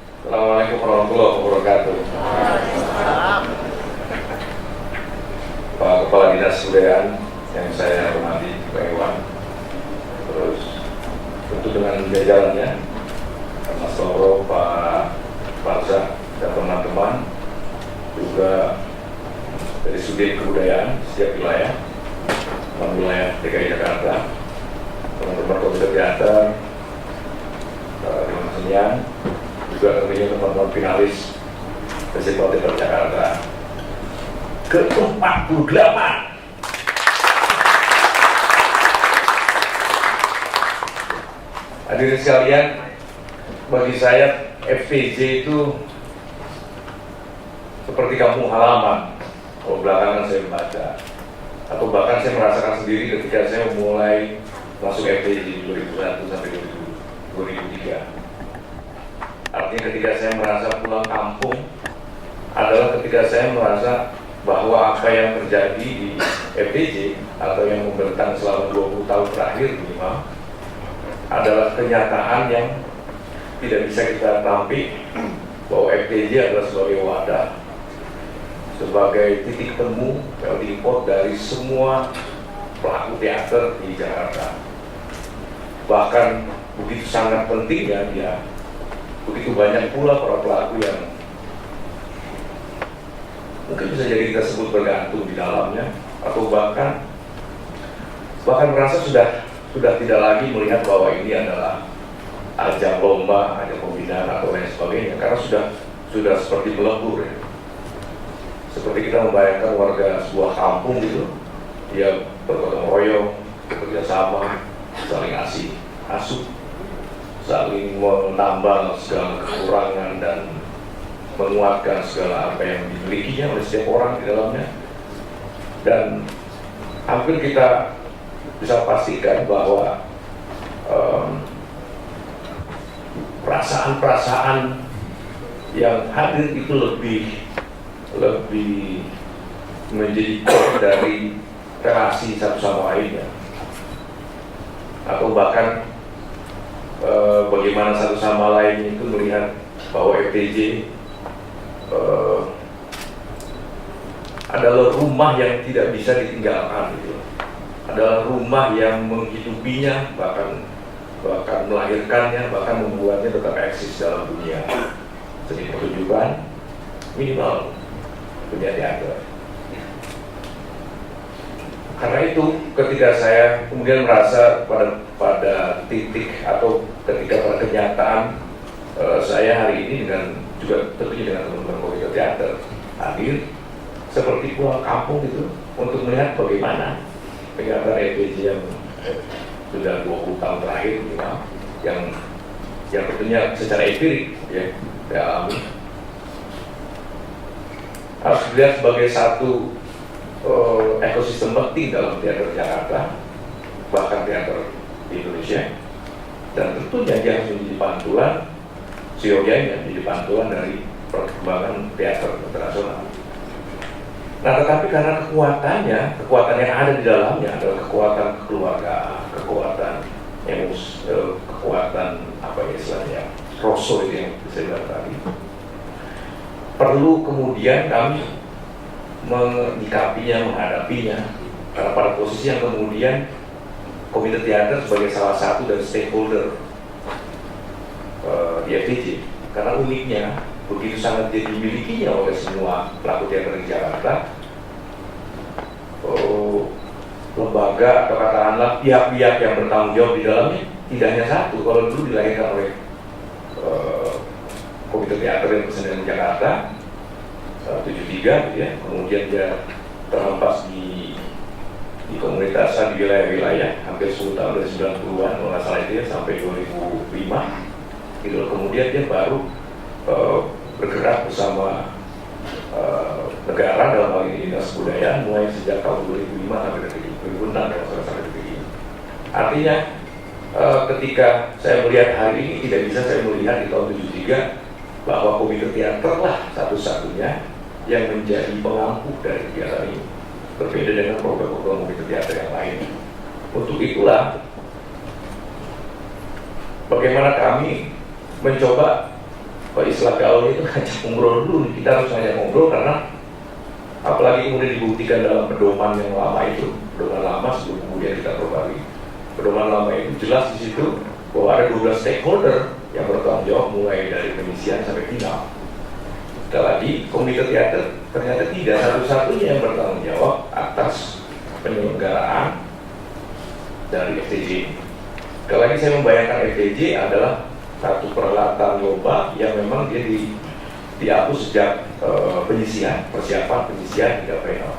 Assalamualaikum warahmatullahi wabarakatuh. Pak Kepala Dinas Kebudayaan yang saya hormati, Pak Iwan, terus tentu dengan jajarannya, Mas Toro, Pak Farza, dan teman-teman, juga dari Sudin Kebudayaan setiap wilayah, wilayah DKI Jakarta, teman-teman Komite Teater, teman kesenian, juga tentunya teman-teman finalis Festival Teater Jakarta ke-48. Hadirin sekalian, bagi saya FTJ itu seperti kampung halaman. Kalau belakangan saya membaca, atau bahkan saya merasakan sendiri ketika saya mulai masuk FTJ 2001 sampai 2003. Artinya ketika saya merasa pulang kampung adalah ketika saya merasa bahwa apa yang terjadi di FTJ atau yang membentang selama 20 tahun terakhir minimal adalah kenyataan yang tidak bisa kita tampik, bahwa FTJ adalah sebagai wadah, sebagai titik temu melting pot dari semua pelaku teater di Jakarta. Bahkan begitu sangat pentingnya dia, begitu banyak pula para pelaku yang mungkin bisa jadi kita sebut bergantung di dalamnya, atau bahkan merasa sudah tidak lagi melihat bahwa ini adalah ajang lomba, ajang pembinaan atau lain sebagainya, karena sudah seperti melebur ya. Seperti kita membayangkan warga sebuah kampung gitu, dia bergotong royong, bekerja sama, saling asuh, saling menambal segala kekurangan dan menguatkan segala apa yang dimilikinya oleh setiap orang di dalamnya. Dan hampir kita bisa pastikan bahwa perasaan-perasaan yang hadir itu lebih menjadi core dari relasi satu sama lainnya, atau bahkan bagaimana satu sama lain itu melihat bahwa FTJ adalah rumah yang tidak bisa ditinggalkan gitu. Adalah rumah yang menghidupinya, bahkan melahirkannya, bahkan membuatnya tetap eksis dalam dunia seni pertunjukan, minimal dunia teater. Karena itu ketika saya kemudian merasa pada titik atau ketika pada kenyataan saya hari ini juga tentunya dengan teman-teman Komite Teater hadir seperti pulang kampung gitu, untuk melihat bagaimana kegiatan FTJ yang sudah 20 tahun terakhir minimal, yang tentunya secara empirik ya saya alami, harus dilihat sebagai satu ekosistem penting dalam teater Jakarta, bahkan teater di Indonesia, dan tentunya dia harus menjadi pantulan, siogianya menjadi pantulan dari perkembangan teater internasional. Nah, tetapi karena kekuatan yang ada di dalamnya adalah kekuatan kekeluargaan, kekuatan emosi, kekuatan apa ya istilahnya, rasa itu yang saya bilang tadi. Perlu kemudian kami menyikapinya, menghadapinya, karena pada posisi yang kemudian Komite Teater sebagai salah satu dari stakeholder di FTJ, karena uniknya begitu sangat dimilikinya oleh semua pelaku teater di Jakarta, lembaga atau katakanlah pihak-pihak yang bertanggung jawab di dalamnya tidak hanya satu. Kalau dulu dilahirkan oleh Komite Teater dan Kesenian Jakarta 73 gitu ya, kemudian dia terhempas di komunitas di wilayah-wilayah hampir 10 tahun dari 90-an kalau nggak salah itu ya, sampai 2005 gitu. Kemudian dia baru bergerak bersama negara dalam hal ini Dinas Kebudayaan mulai sejak tahun 2005 sampai 2006 kalau sampai detik ini. Artinya ketika saya melihat hari ini tidak bisa saya melihat di tahun 73 bahwa Komite Teater lah satu-satunya yang menjadi pengampu dari kegiatan ini, berbeda dengan program-program Komite Teater yang lain. Untuk itulah bagaimana kami mencoba Kalau istilah gaul itu ngajak ngobrol dulu, kita harus ngajak ngobrol karena apalagi kemudian dibuktikan dalam pedoman yang lama itu, pedoman lama sebelum kemudian kita perbarui. Pedoman lama itu jelas di situ bahwa ada 12 stakeholder yang bertanggung jawab mulai dari penyisian sampai final. Sekali lagi, komite teater ternyata tidak satu-satunya yang bertanggung jawab atas penyelenggaraan dari FTJ. Sekali lagi saya membayangkan FTJ adalah satu peralatan lomba yang memang dia dihapus sejak penyisian, persiapan penyisian hingga final.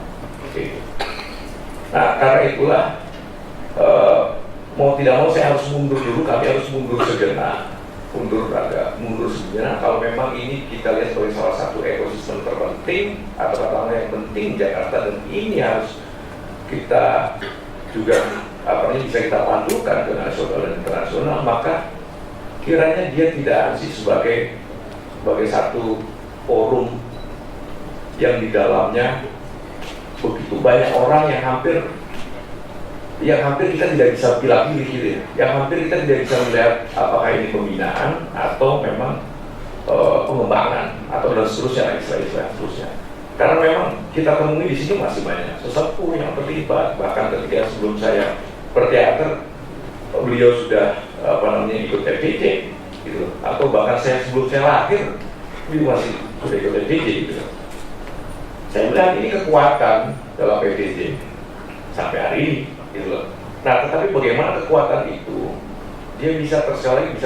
Oke. Nah, karena itulah mau tidak mau saya harus mundur dulu, kami harus mundur sejenak, mundur sejenak. Kalau memang ini kita lihat sebagai salah satu ekosistem terpenting atau katakanlah yang penting Jakarta, dan ini harus kita juga bisa kita pantukan ke nasional dan internasional, maka kiranya dia tidak ansih sebagai satu forum yang di dalamnya begitu banyak orang yang hampir kita tidak bisa pilih-pilih gitu ya, yang hampir kita tidak bisa melihat apakah ini pembinaan atau memang pengembangan atau dan seterusnya, istilah seterusnya. Karena memang kita temui di sini masih banyak sesepuh yang terlibat, bahkan ketika sebelum saya berteater beliau sudah ikut FTJ gitu, atau bahkan sebelum saya lahir beliau masih sudah ikut FTJ gitu. Saya melihat ini kekuatan dalam FTJ sampai hari ini gitu. Nah, tetapi bagaimana kekuatan itu dia bisa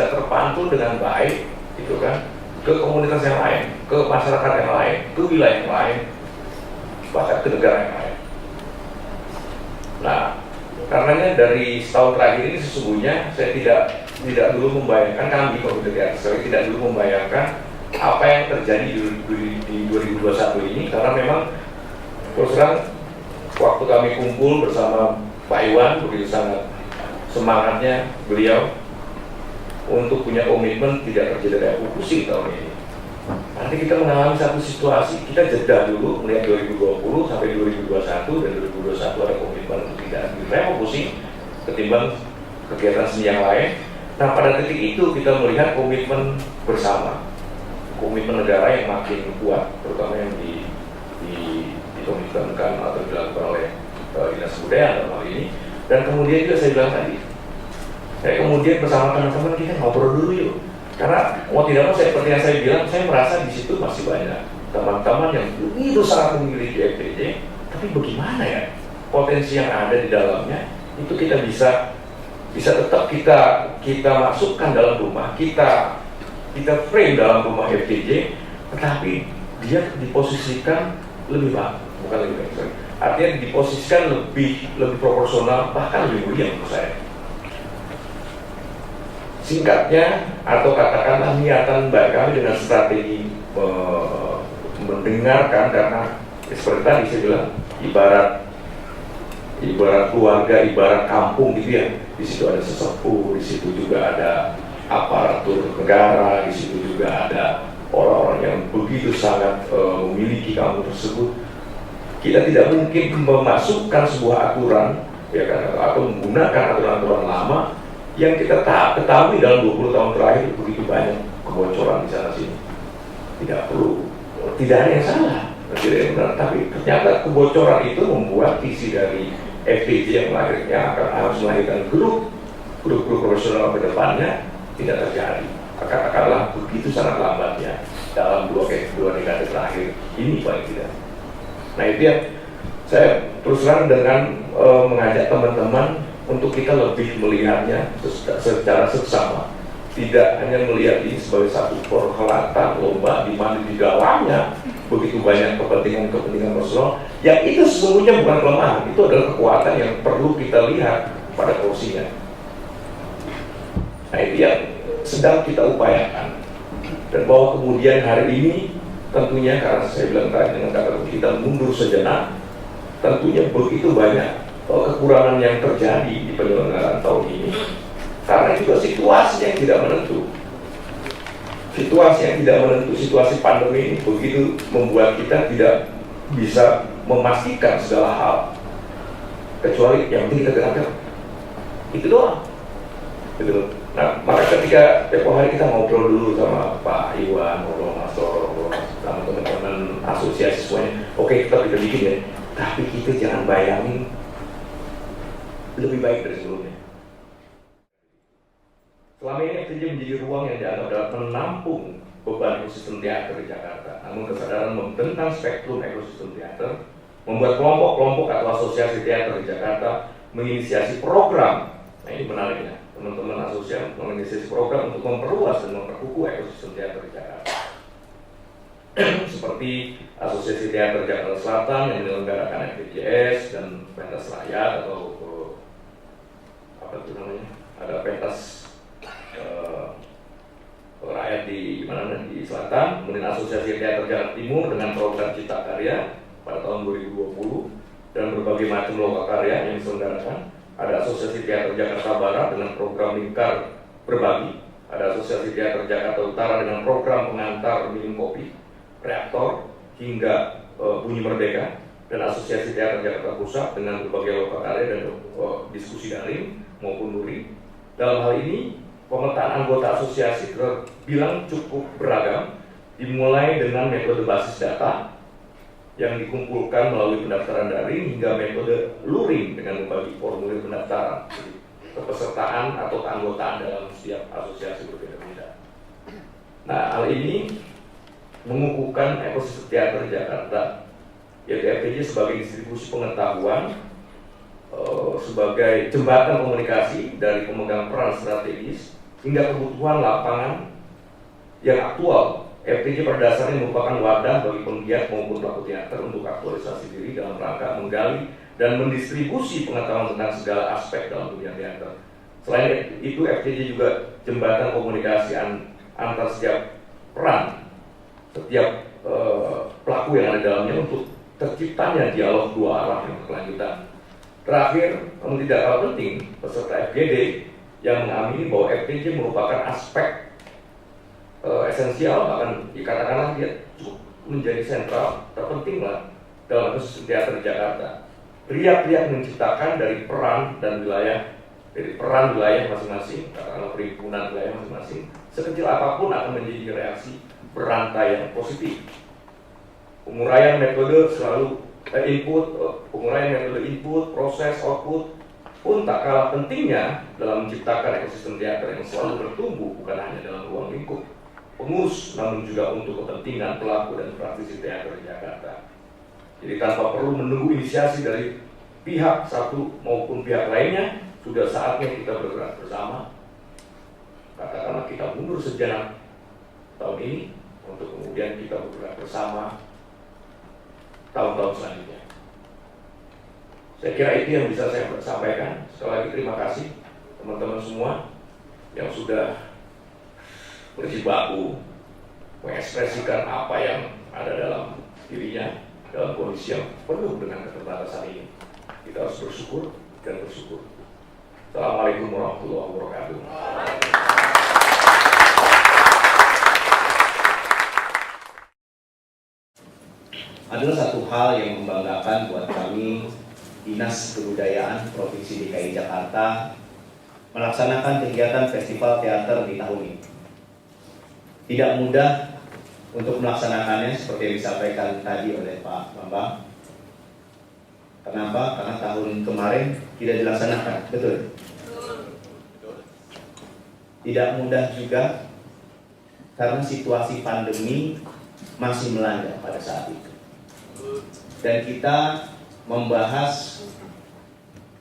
terpantul dengan baik gitu kan ke komunitas yang lain, ke masyarakat yang lain, ke wilayah yang lain, bahkan ke negara yang lain. Nah, karenanya dari setahun terakhir ini sesungguhnya saya tidak dulu membayangkan, kami komite teater saya tidak dulu membayangkan apa yang terjadi di 2021 ini, karena memang terus terang waktu kami kumpul bersama Pak Iwan, begitu sangat semangatnya beliau untuk punya komitmen tidak terjadi revolusi tahun ini. Nanti kita mengalami satu situasi, kita jeda dulu melihat 2020 sampai 2021, dan 2021 ada komitmen untuk tidak direvolusi ketimbang kegiatan seni yang lain. Nah, pada titik itu kita melihat komitmen bersama, komitmen negara yang makin kuat, terutama yang dikomitmenkan atau dilakukan oleh Dinas Kebudayaan dalam hal ini. Dan kemudian juga saya bilang tadi, kemudian bersama teman-teman kita ngobrol dulu yuk. Karena mau tidak mau seperti yang saya bilang, saya merasa di situ masih banyak teman-teman yang begitu sangat memiliki FTJ, tapi bagaimana ya potensi yang ada di dalamnya itu kita bisa tetap kita masukkan dalam rumah kita frame dalam rumah FTJ, tetapi dia diposisikan lebih baik, bukan lebih baik, artinya diposisikan lebih proporsional, bahkan lebih mulia menurut saya. Singkatnya, atau katakanlah niatan baik kami dengan strategi mendengarkan, karena seperti tadi saya bilang ibarat keluarga, ibarat kampung gitu ya. Di situ ada sesepuh, di situ juga ada aparatur negara, di situ juga ada orang-orang yang begitu sangat memiliki kampung tersebut. Kita tidak mungkin memasukkan sebuah aturan ya kan, atau menggunakan aturan-aturan lama yang kita ketahui dalam 20 tahun terakhir begitu banyak kebocoran di sana sini. Tidak ada yang salah, tidak ada yang benar, tapi ternyata kebocoran itu membuat visi dari FTJ yang harus melahirkan grup profesional ke depannya tidak terjadi. Katakanlah begitu sangat lambatnya dalam dua dekade terakhir ini paling tidak. Nah, itu yang saya terus terang dengan mengajak teman-teman untuk kita lebih melihatnya secara seksama, tidak hanya melihat ini sebagai satu perhelatan lomba di mana di dalamnya begitu banyak kepentingan personal, yang itu sesungguhnya bukan kelemahan, itu adalah kekuatan yang perlu kita lihat pada porsinya. Nah, itu yang sedang kita upayakan, dan bahwa kemudian hari ini tentunya karena saya bilang tadi dengan kata kita mundur sejenak, tentunya begitu banyak kekurangan yang terjadi di penyelenggaraan tahun ini, karena juga situasi yang tidak menentu. Situasi pandemi ini begitu membuat kita tidak bisa memastikan segala hal, kecuali yang penting kita gerakkan. Itu doang. Nah, maka ketika tempoh hari kita ngobrol dulu sama Pak Iwan, ngobrol Mas Toro, ngobrol sama teman-teman asosiasi semuanya, oke kita bikin ya, tapi kita jangan bayangin lebih baik dari sebelumnya. Selama ini FTJ menjadi ruang yang dianggap dapat menampung beban ekosistem teater di Jakarta. Namun kesadaran membentang spektrum ekosistem teater membuat kelompok-kelompok atau asosiasi teater di Jakarta menginisiasi program. Nah ini menariknya, teman-teman asosiasi menginisiasi program untuk memperluas dan memperkukuh ekosistem teater di Jakarta. Seperti Asosiasi Teater Jakarta Selatan yang menyelenggarakan FTJS dan pentas rakyat atau apa itu namanya? Ada pentas rakyat di mana di Selatan, kemudian Asosiasi Teater Jakarta Timur dengan program Cipta Karya pada tahun 2020 dan berbagai macam loka karya yang diselenggarakan. Ada Asosiasi Teater Jakarta Barat dengan program Lingkar Berbagi, ada Asosiasi Teater Jakarta Utara dengan program pengantar minum kopi, reaktor hingga bunyi merdeka, dan Asosiasi Teater Jakarta Pusat dengan berbagai loka karya dan diskusi daring maupun luring. Dalam hal ini pemetaan anggota asosiasi terbilang cukup beragam, dimulai dengan metode basis data yang dikumpulkan melalui pendaftaran daring hingga metode luring dengan membagi formulir pendaftaran. Jadi, kepesertaan atau keanggotaan dalam setiap asosiasi berbeda-beda. Nah, hal ini mengukuhkan ekosistem teater Jakarta, yaitu FTJ sebagai distribusi pengetahuan, sebagai jembatan komunikasi dari pemegang peran strategis hingga kebutuhan lapangan yang aktual. FTJ pada dasarnya merupakan wadah bagi penggiat maupun pelaku teater untuk aktualisasi diri dalam rangka menggali dan mendistribusi pengetahuan tentang segala aspek dalam dunia teater. Selain itu, FTJ juga jembatan komunikasi antar setiap peran, setiap pelaku yang ada dalamnya untuk terciptanya dialog dua arah yang berkelanjutan. Terakhir, namun tidak kalah penting, peserta FGD yang mengamini bahwa FTJ merupakan aspek esensial, bahkan dikatakanlah dia cukup menjadi sentral, terpenting lah dalam ekosistem teater Jakarta. Riak-riak menciptakan dari peran wilayah masing-masing, katakanlah perhimpunan wilayah masing-masing, sekecil apapun akan menjadi reaksi berantai yang positif. Penguraian metode input, proses, output pun tak kalah pentingnya dalam menciptakan ekosistem teater yang selalu bertumbuh bukan hanya dalam ruang lingkup pengurus, namun juga untuk kepentingan pelaku dan praktisi teater di Jakarta. Jadi tanpa perlu menunggu inisiasi dari pihak satu maupun pihak lainnya, sudah saatnya kita bergerak bersama. Katakanlah kita mundur sejenak tahun ini untuk kemudian kita bergerak bersama tahun-tahun selanjutnya. Saya kira itu yang bisa saya sampaikan. Sekali lagi terima kasih teman-teman semua yang sudah berjibaku mengekspresikan apa yang ada dalam dirinya dalam kondisi yang penuh dengan keterbatasan ini. Kita harus bersyukur dan bersyukur. Assalamualaikum warahmatullahi wabarakatuh. Adalah satu hal yang membanggakan buat kami, Dinas Kebudayaan Provinsi DKI Jakarta, melaksanakan kegiatan Festival Teater di tahun ini. Tidak mudah untuk melaksanakannya seperti yang disampaikan tadi oleh Pak Bambang. Kenapa? Karena tahun kemarin tidak dilaksanakan, betul? Tidak mudah juga karena situasi pandemi masih melanda pada saat itu. Dan kita membahas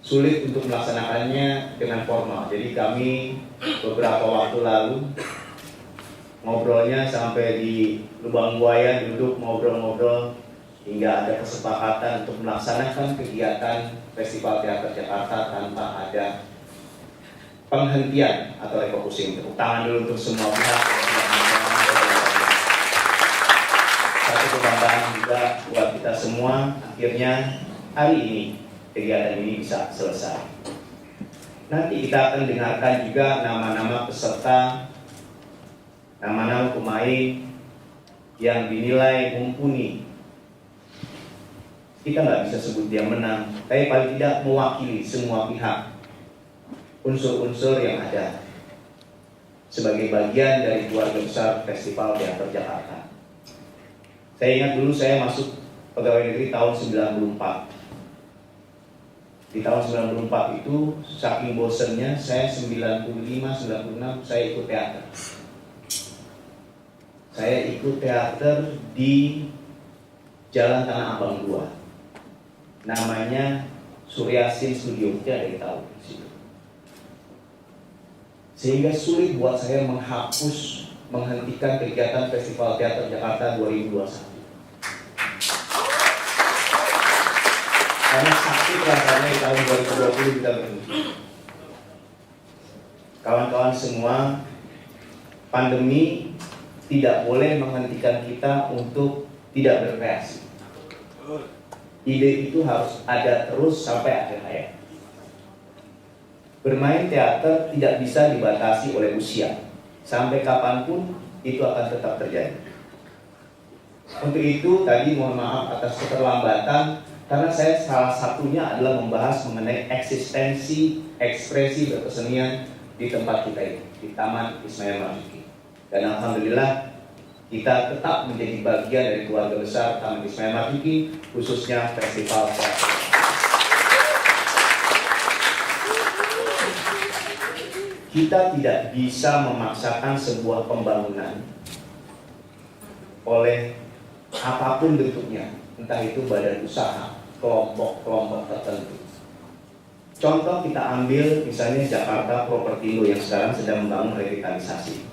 sulit untuk melaksanakannya dengan formal. Jadi kami beberapa waktu lalu ngobrolnya sampai di lubang buaya, duduk ngobrol-ngobrol hingga ada kesepakatan untuk melaksanakan kegiatan Festival Teater Jakarta tanpa ada penghentian atau refocusing. Tepuk tangan dulu untuk semua pihak. Satu kebanggaan juga buat kita semua, akhirnya hari ini kegiatan ini bisa selesai. Nanti kita akan dengarkan juga nama-nama peserta, nama-nama pemain yang dinilai mumpuni. Kita nggak bisa sebut dia menang, tapi paling tidak mewakili semua pihak, unsur-unsur yang ada. sebagai bagian dari keluarga besar Festival Teater Jakarta. Saya ingat dulu saya masuk pegawai negeri tahun 94. Di tahun 94 itu saking bosennya saya 95-96 saya ikut teater. Saya ikut teater di Jalan Tanah Abang 2. Namanya Suryasin Studio, tidak ada yang tahu di situ. Sehingga sulit buat saya menghentikan kegiatan Festival Teater Jakarta 2021. Karena sakit rasanya di tahun 2020 kita berhenti. Kawan-kawan semua, pandemi tidak boleh menghentikan kita untuk tidak berkreasi. Ide itu harus ada terus sampai akhir hayat. Bermain teater tidak bisa dibatasi oleh usia. Sampai kapanpun itu akan tetap terjadi. Untuk itu tadi mohon maaf atas keterlambatan, karena saya salah satunya adalah membahas mengenai eksistensi ekspresi berkesenian di tempat kita ini, di Taman Ismail Marzuki. Dan alhamdulillah kita tetap menjadi bagian dari keluarga besar Taman Ismail Marzuki, khususnya Festival Teater. Kita tidak bisa memaksakan sebuah pembangunan oleh apapun bentuknya, entah itu badan usaha, kelompok-kelompok tertentu. Contoh kita ambil misalnya Jakarta Propertindo yang sekarang sedang membangun revitalisasi.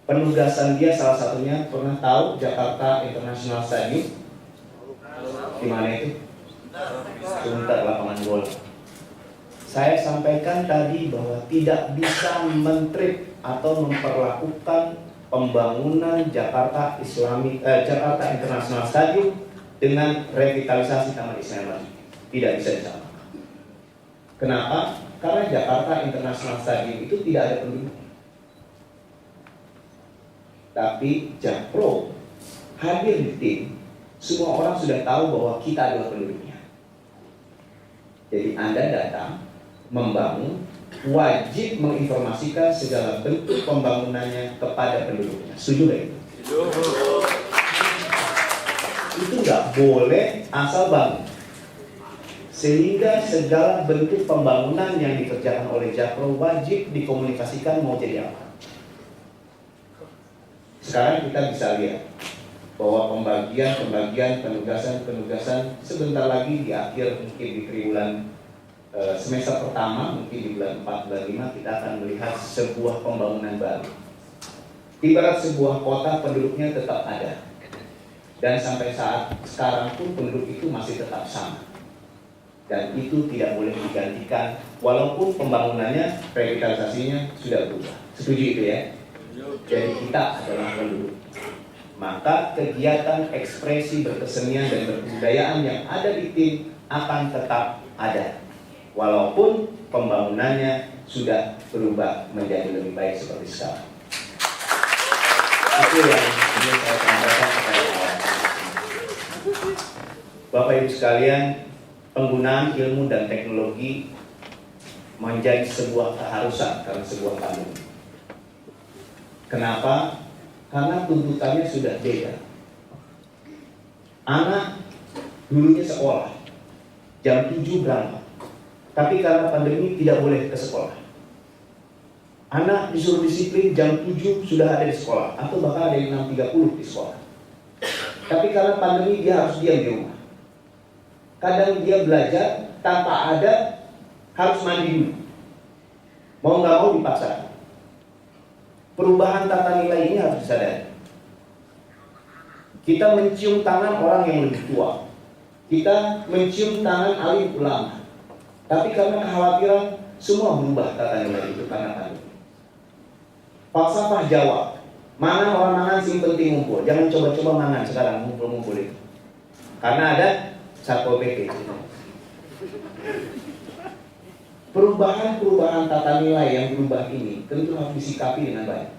Penugasan dia salah satunya, pernah tahu Jakarta International Stadium? Di mana itu? Sunter, lapangan bola. Saya sampaikan tadi bahwa tidak bisa men-treat atau memperlakukan pembangunan Jakarta International Stadium dengan revitalisasi Taman Ismail Marzuki. Tidak bisa disamakan. Kenapa? Karena Jakarta International Stadium itu tidak ada penduduk. Tapi Jakpro hadir di tim, semua orang sudah tahu bahwa kita adalah penduduknya. Jadi Anda datang membangun, wajib menginformasikan segala bentuk pembangunannya kepada penduduknya. Setuju nggak itu? Itu nggak boleh asal bangun. Sehingga segala bentuk pembangunan yang dikerjakan oleh Jakpro wajib dikomunikasikan mau jadi apa. Sekarang kita bisa lihat bahwa pembagian penugasan sebentar lagi di akhir mungkin di triwulan semester pertama, mungkin di bulan 4, bulan 5 kita akan melihat sebuah pembangunan baru. Ibarat sebuah kota penduduknya tetap ada. Dan sampai saat sekarang pun penduduk itu masih tetap sama. Dan itu tidak boleh digantikan walaupun pembangunannya, revitalisasinya sudah berubah. Setuju itu ya? Jadi kita adalah penduduk. Maka kegiatan ekspresi berkesenian dan berbudayaan yang ada di tim akan tetap ada. Walaupun pembangunannya sudah berubah menjadi lebih baik seperti sekarang. Itu yang ingin saya sampaikan kepada kawan-kawan. Bapak Ibu sekalian, penggunaan ilmu dan teknologi menjadi sebuah keharusan karena sebuah pandemi. Kenapa? Karena tuntutannya sudah beda. Anak dulunya sekolah jam 7 berangkat. Tapi karena pandemi tidak boleh ke sekolah. Anak disuruh disiplin jam 7 sudah ada di sekolah, atau bahkan ada yang 6.30 di sekolah. Tapi karena pandemi dia harus diam di rumah. Kadang dia belajar tanpa ada, harus mandi dulu. Mau nggak mau dipaksa. Perubahan tata nilai ini harus disadari. Kita mencium tangan orang yang lebih tua. Kita mencium tangan alim ulama. Tapi karena kekhawatiran, semua berubah tata nilai itu karena pandemi. Falsafah Jawa, mangan orang mangan sing penting ngumpul. Jangan coba-coba mangan sekarang, ngumpul-ngumpul itu. Karena ada Satpol PP. Perubahan tata nilai yang berubah ini tentu harus disikapi dengan baik.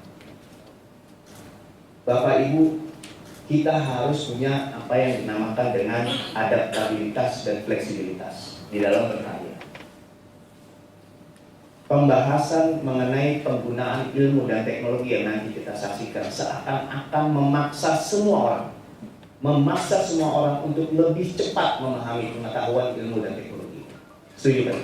Bapak Ibu, kita harus punya apa yang dinamakan dengan adaptabilitas dan fleksibilitas di dalam berkarya. pembahasan mengenai penggunaan ilmu dan teknologi yang nanti kita saksikan seakan-akan memaksa semua orang untuk lebih cepat memahami pengetahuan ilmu dan teknologi. Setuju kan?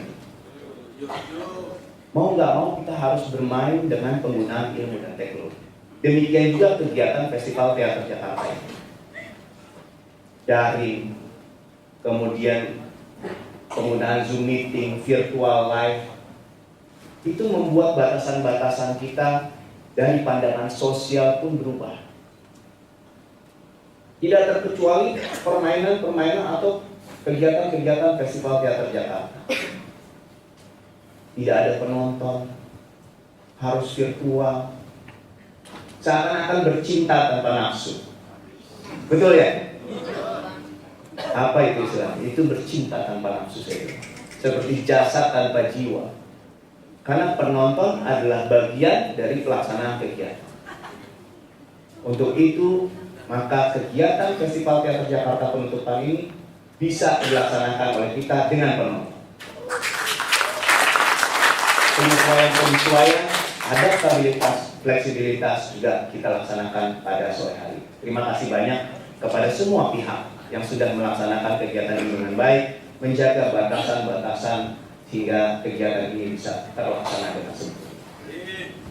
Mau nggak mau kita harus bermain dengan penggunaan ilmu dan teknologi. Demikian juga kegiatan Festival Teater Jakarta ini. Daring, kemudian penggunaan Zoom meeting, virtual live, itu membuat batasan-batasan kita dari pandangan sosial pun berubah. Tidak terkecuali permainan-permainan atau kegiatan-kegiatan Festival Teater Jakarta. Tidak ada penonton, harus virtual, seakan-akan bercinta tanpa nafsu. Betul ya? Apa itu istilahnya? Itu bercinta tanpa nafsu saya. Seperti jasad tanpa jiwa. Karena penonton adalah bagian dari pelaksanaan kegiatan. Untuk itu, maka kegiatan Festival Teater Jakarta penutupan ini bisa dilaksanakan oleh kita dengan penonton. Penyesuaian, adaptabilitas, fleksibilitas juga kita laksanakan pada sore hari. Terima kasih banyak kepada semua pihak yang sudah melaksanakan kegiatan ini dengan baik, menjaga batasan-batasan hingga kegiatan ini bisa terlaksana dengan sempurna.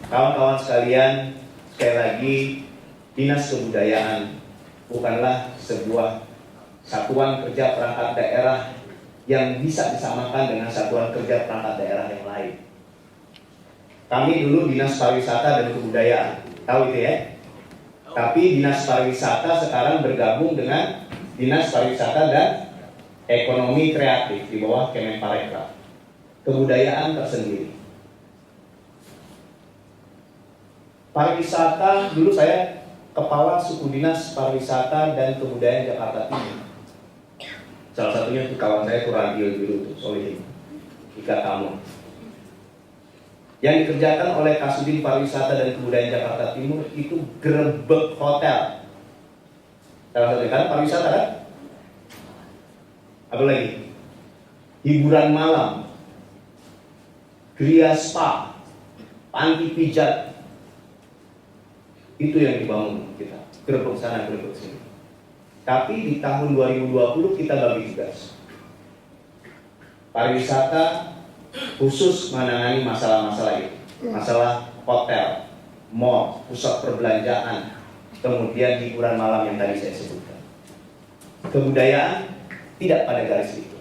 Kawan-kawan sekalian, sekali lagi, Dinas Kebudayaan bukanlah sebuah satuan kerja perangkat daerah yang bisa disamakan dengan satuan kerja perangkat daerah yang lain. Kami dulu Dinas Pariwisata dan Kebudayaan, tahu itu ya? Tapi Dinas Pariwisata sekarang bergabung dengan Dinas Pariwisata dan Ekonomi Kreatif di bawah Kemenparekraf. Kebudayaan tersendiri. Pariwisata, dulu saya Kepala Suku Dinas Pariwisata dan Kebudayaan Jakarta Timur. Salah satunya itu kawan saya Turadil dulu tuh, Solihin, Ika Tamu. Yang dikerjakan oleh Kasudin Pariwisata dan Kebudayaan Jakarta Timur itu gerebek hotel. Salah satunya kan pariwisata kan? Apa lagi? Hiburan malam, gria spa, panti pijat. Itu yang dibangun kita. Gerebek sana, gerebek sini. Tapi di tahun 2020 kita bagi tugas. Pariwisata khusus menangani masalah-masalah itu, masalah hotel, mall, pusat perbelanjaan, kemudian hiburan malam yang tadi saya sebutkan. Kebudayaan tidak pada garis itu.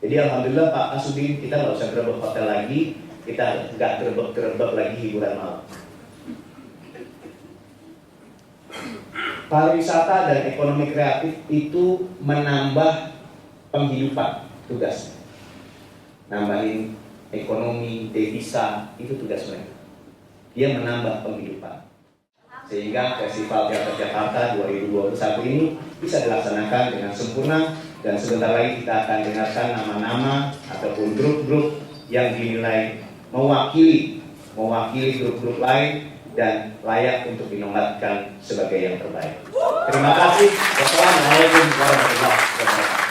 Jadi alhamdulillah Pak Kasudin, kita nggak usah gerebek hotel lagi, kita nggak gerebek lagi hiburan malam. Pariwisata dan ekonomi kreatif itu menambah penghidupan tugasnya. Nambahin ekonomi, devisa, itu tugas mereka. Dia menambah penghidupan. Sehingga Festival Teater Jakarta 2021 ini bisa dilaksanakan dengan sempurna. Dan sebentar lagi kita akan dengarkan nama-nama ataupun grup-grup yang dinilai mewakili grup-grup lain dan layak untuk dinobatkan sebagai yang terbaik. Terima kasih. Wassalamualaikum warahmatullahi wabarakatuh.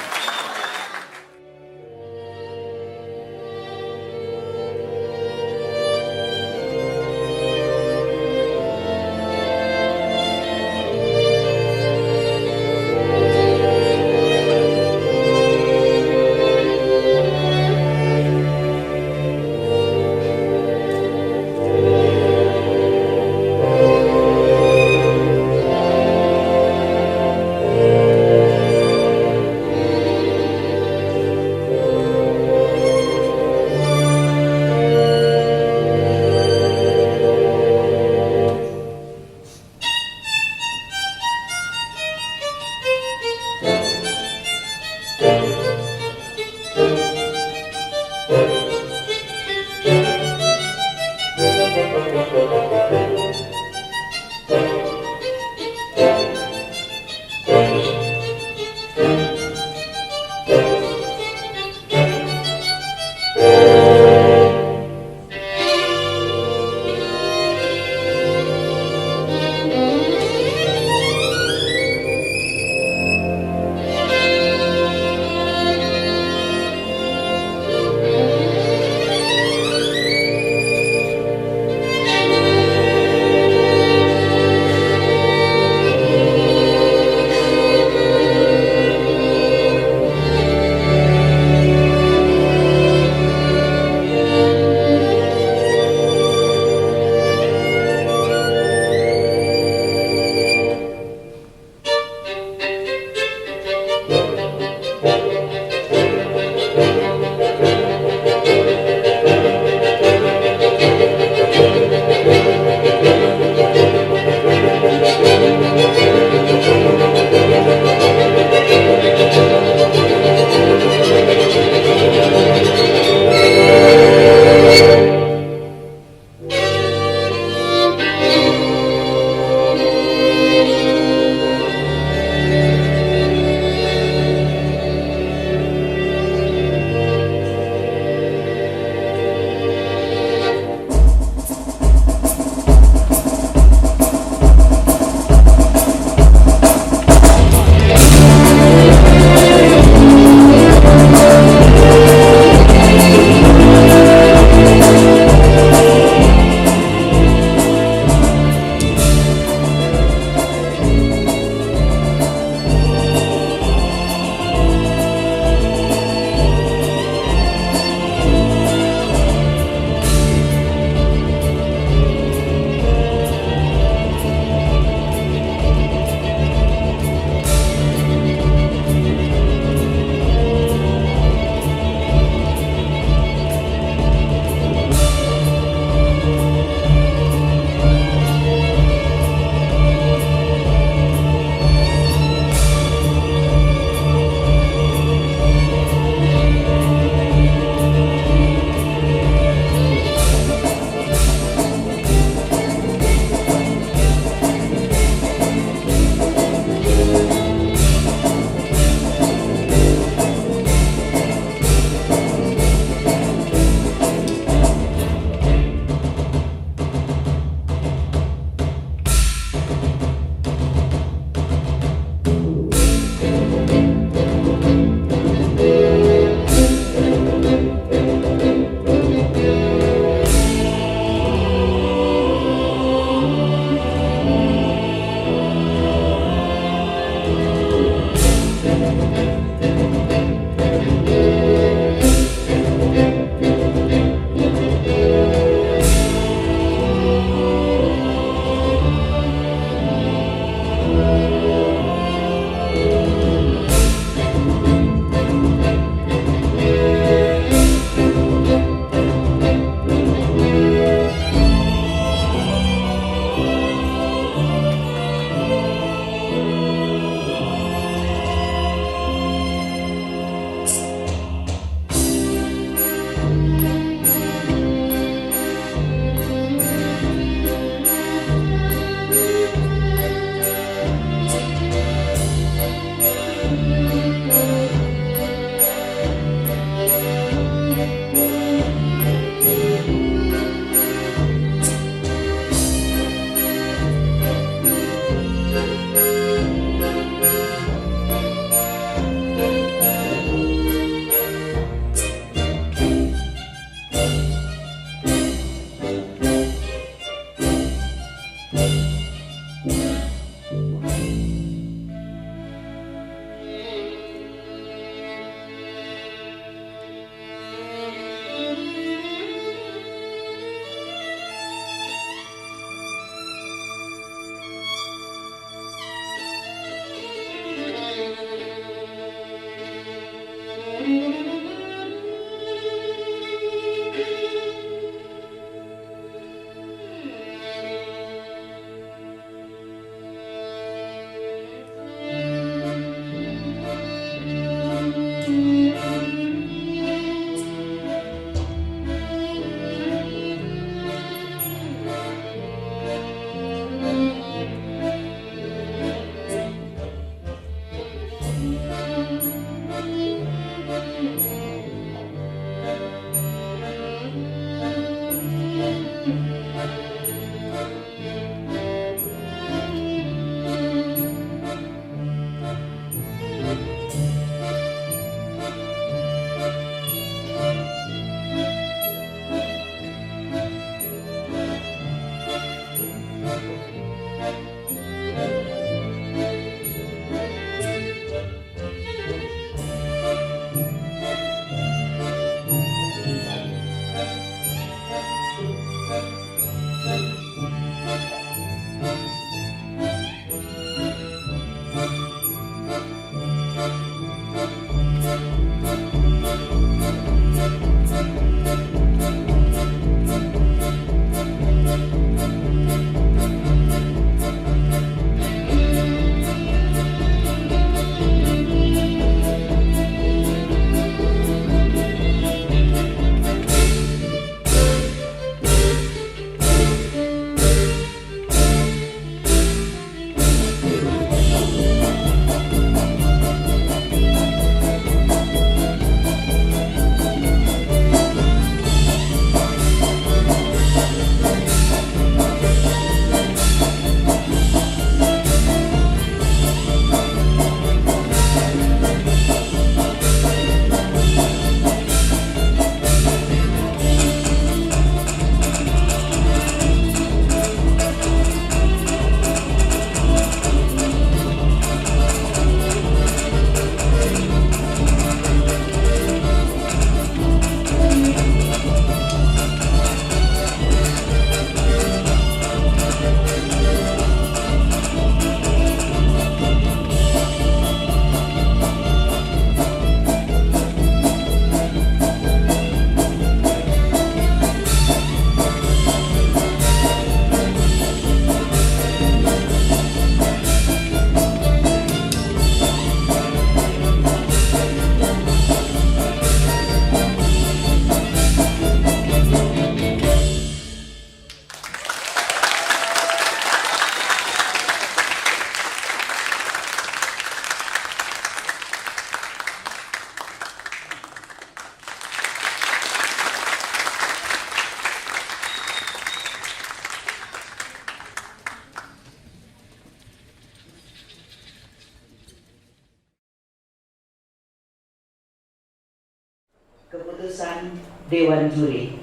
Keputusan Dewan Juri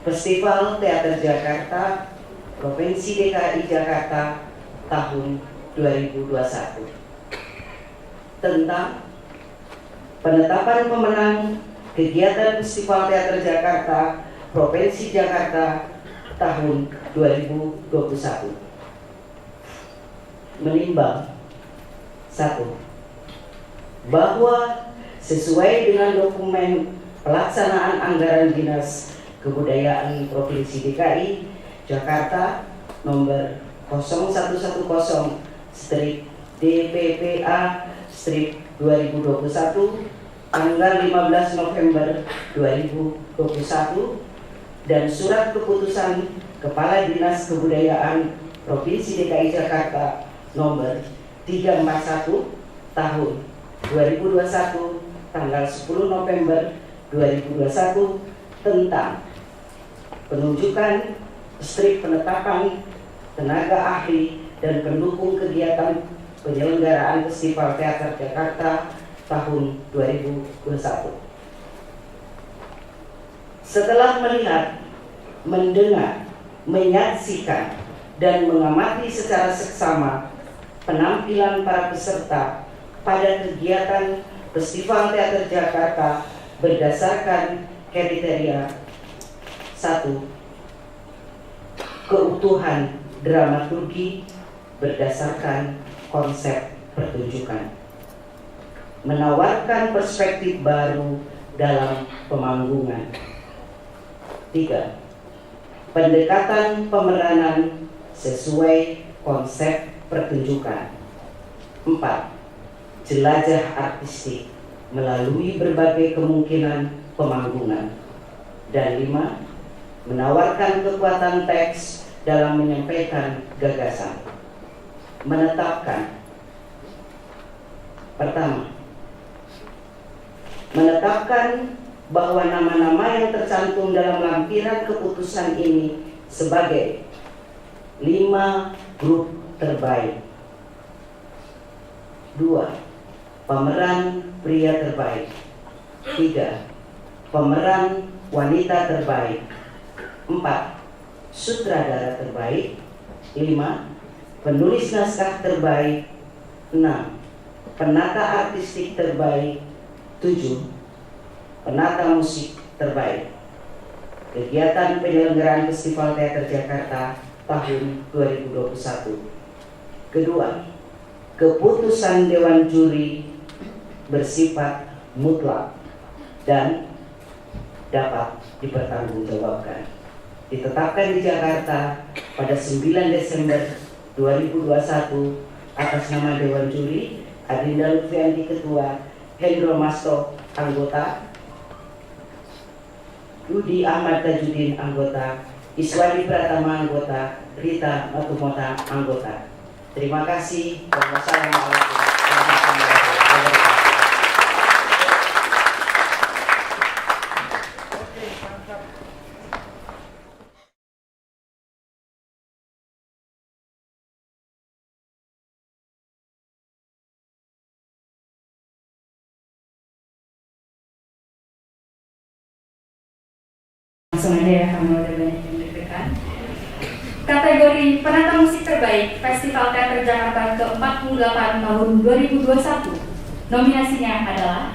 Festival Teater Jakarta Provinsi DKI Jakarta tahun 2021 tentang penetapan pemenang kegiatan Festival Teater Jakarta Provinsi Jakarta tahun 2021. Menimbang 1. Bahwa sesuai dengan dokumen pelaksanaan anggaran Dinas Kebudayaan Provinsi DKI Jakarta nomor 0111/DPPA/2021 tanggal 15 November 2021 dan surat keputusan Kepala Dinas Kebudayaan Provinsi DKI Jakarta nomor 341 tahun 2021 tanggal 10 November 2021 tentang penunjukan strip penetapan tenaga ahli dan pendukung kegiatan penyelenggaraan Festival Teater Jakarta tahun 2021. Setelah melihat, mendengar, menyaksikan, dan mengamati secara seksama penampilan para peserta pada kegiatan Festival Teater Jakarta berdasarkan kriteria 1. Keutuhan dramaturgi berdasarkan konsep pertunjukan, menawarkan perspektif baru dalam pemanggungan. 3. Pendekatan pemeranan sesuai konsep pertunjukan. 4. Jelajah artistik melalui berbagai kemungkinan pemanggungan. Dan 5. Menawarkan kekuatan teks dalam menyampaikan gagasan. Menetapkan. Pertama, menetapkan bahwa nama-nama yang tercantum dalam lampiran keputusan ini sebagai 5 grup terbaik. 2. Pemeran pria terbaik. 3. Pemeran wanita terbaik. 4. Sutradara terbaik. 5. Penulis naskah terbaik. 6. Penata artistik terbaik. 7. Penata musik terbaik. Kegiatan penyelenggaraan Festival Teater Jakarta tahun 2021. Kedua, keputusan Dewan Juri bersifat mutlak dan dapat dipertanggungjawabkan. Ditetapkan di Jakarta pada 9 Desember 2021 atas nama Dewan Juri Adinda Lutfianti Ketua, Hendro Masto anggota, Rudi Ahmad Tajudin anggota, Iswadi Pratama anggota, Rita Matumota anggota. Terima kasih. Wassalamualaikum warahmatullahi wabarakatuh. Langsung aja ya, kamu udah banyak yang deg-degan. Kategori penata musik terbaik Festival Teater Jakarta ke-48 tahun 2021. Nominasinya adalah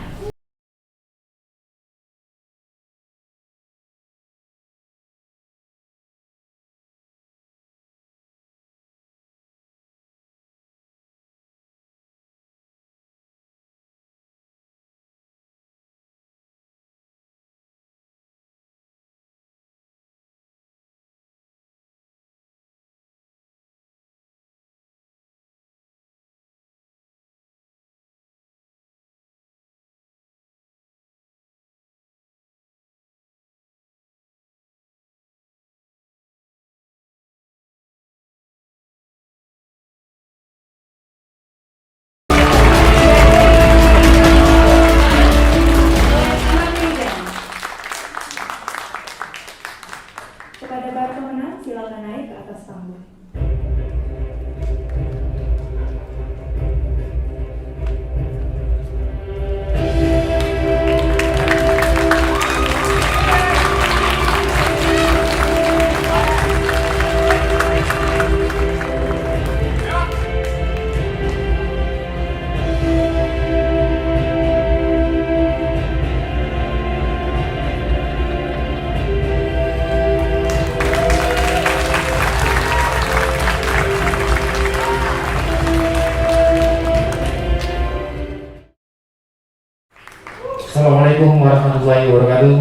Assalamualaikum warahmatullahi wabarakatuh.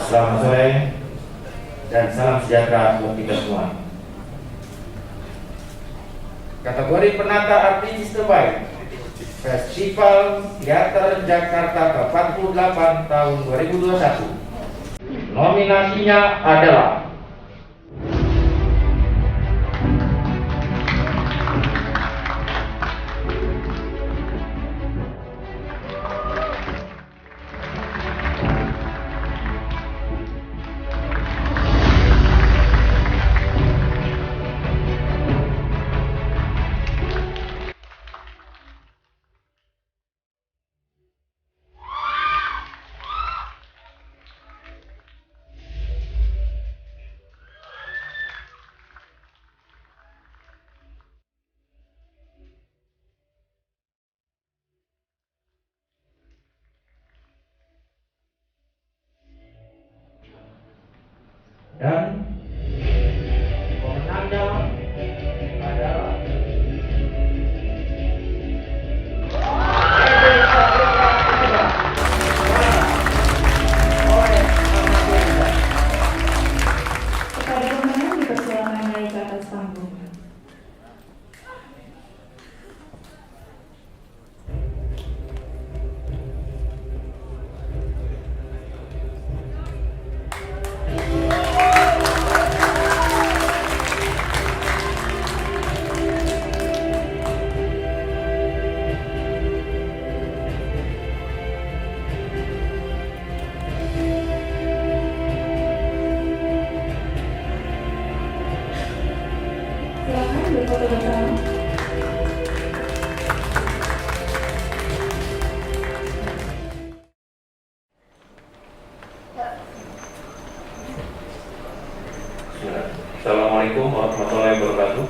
Selamat sore dan salam sejahtera buat kita semua. Kategori penata artis terbaik Festival Teater Jakarta ke-48 tahun 2021. Nominasinya adalah dan pemenangnya adalah Kepada pemenang dipersilakan naik ke atas panggung. Silakan berfoto bersama. Assalamualaikum warahmatullahi wabarakatuh.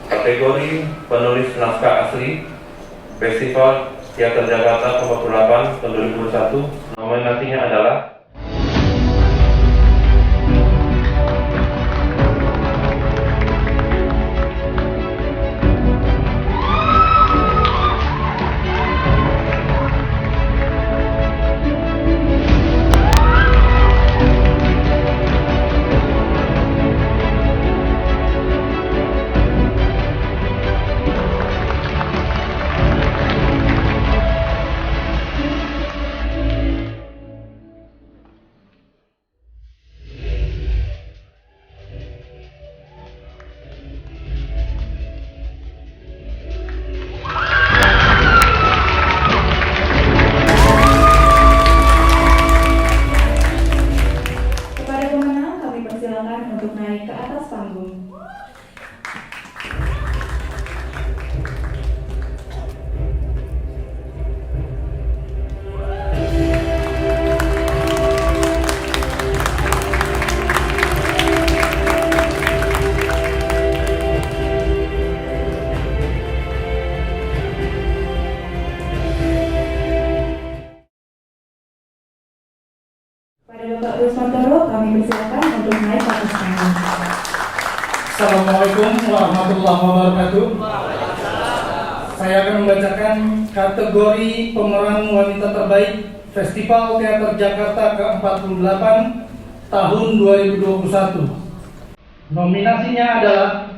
Kategori penulis naskah asli Festival Teater Jakarta ke-48 tahun 2021. Nominasinya adalah Kepada pemenang kami persilakan untuk naik ke atas panggung. Pada Bapak Rusmantoro kami persilakan untuk naik ke atas panggung. Assalamualaikum warahmatullahi wabarakatuh. Saya akan membacakan kategori pemeran wanita terbaik Festival Teater Jakarta ke-48 tahun 2021. Nominasinya adalah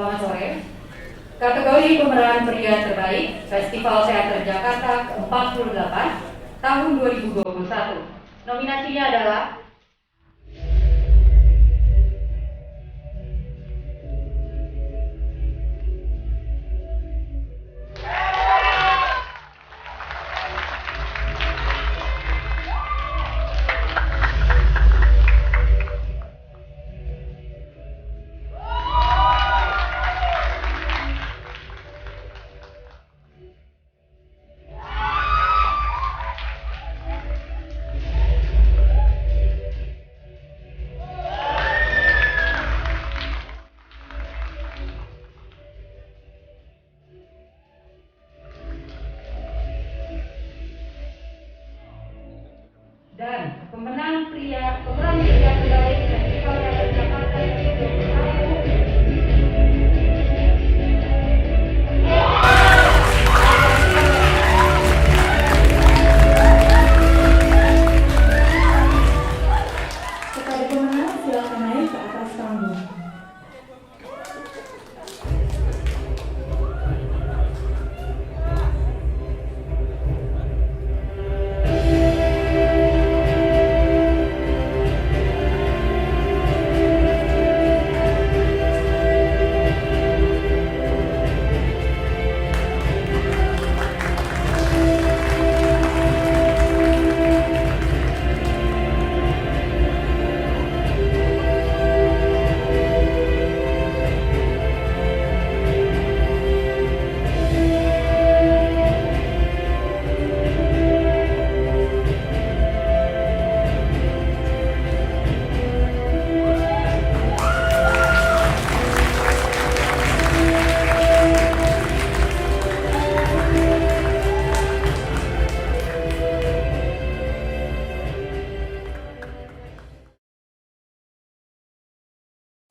Selamat sore. Kategori pemeran pria terbaik Festival Teater Jakarta ke-48 tahun 2021. Nominasinya adalah dan pemenang pria terbaik Festival Teater Jakarta kepada pemenang silakan naik ke atas panggung.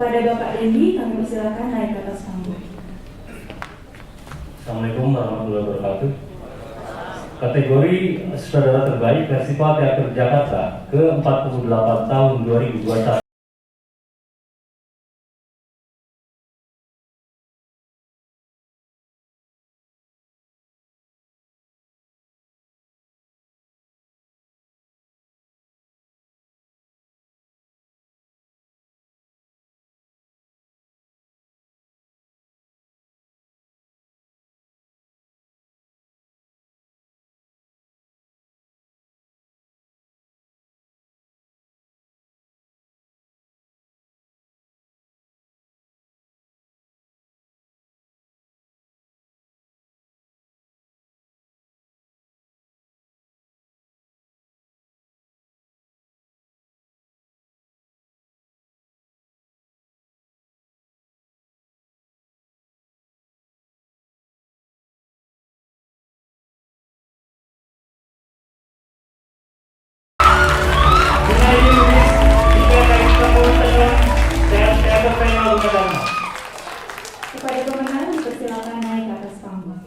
Pada Bapak Dendi, kami persilakan naik ke atas panggung. Assalamualaikum warahmatullahi wabarakatuh. Kategori Sutradara Terbaik Festival Teater Jakarta ke-48 tahun 2021. Kepada pemenang dipersilakan naik ke atas panggung.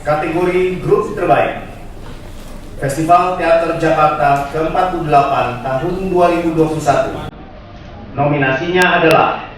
Kategori Grup Terbaik Festival Teater Jakarta ke-48 tahun 2021. Nominasinya adalah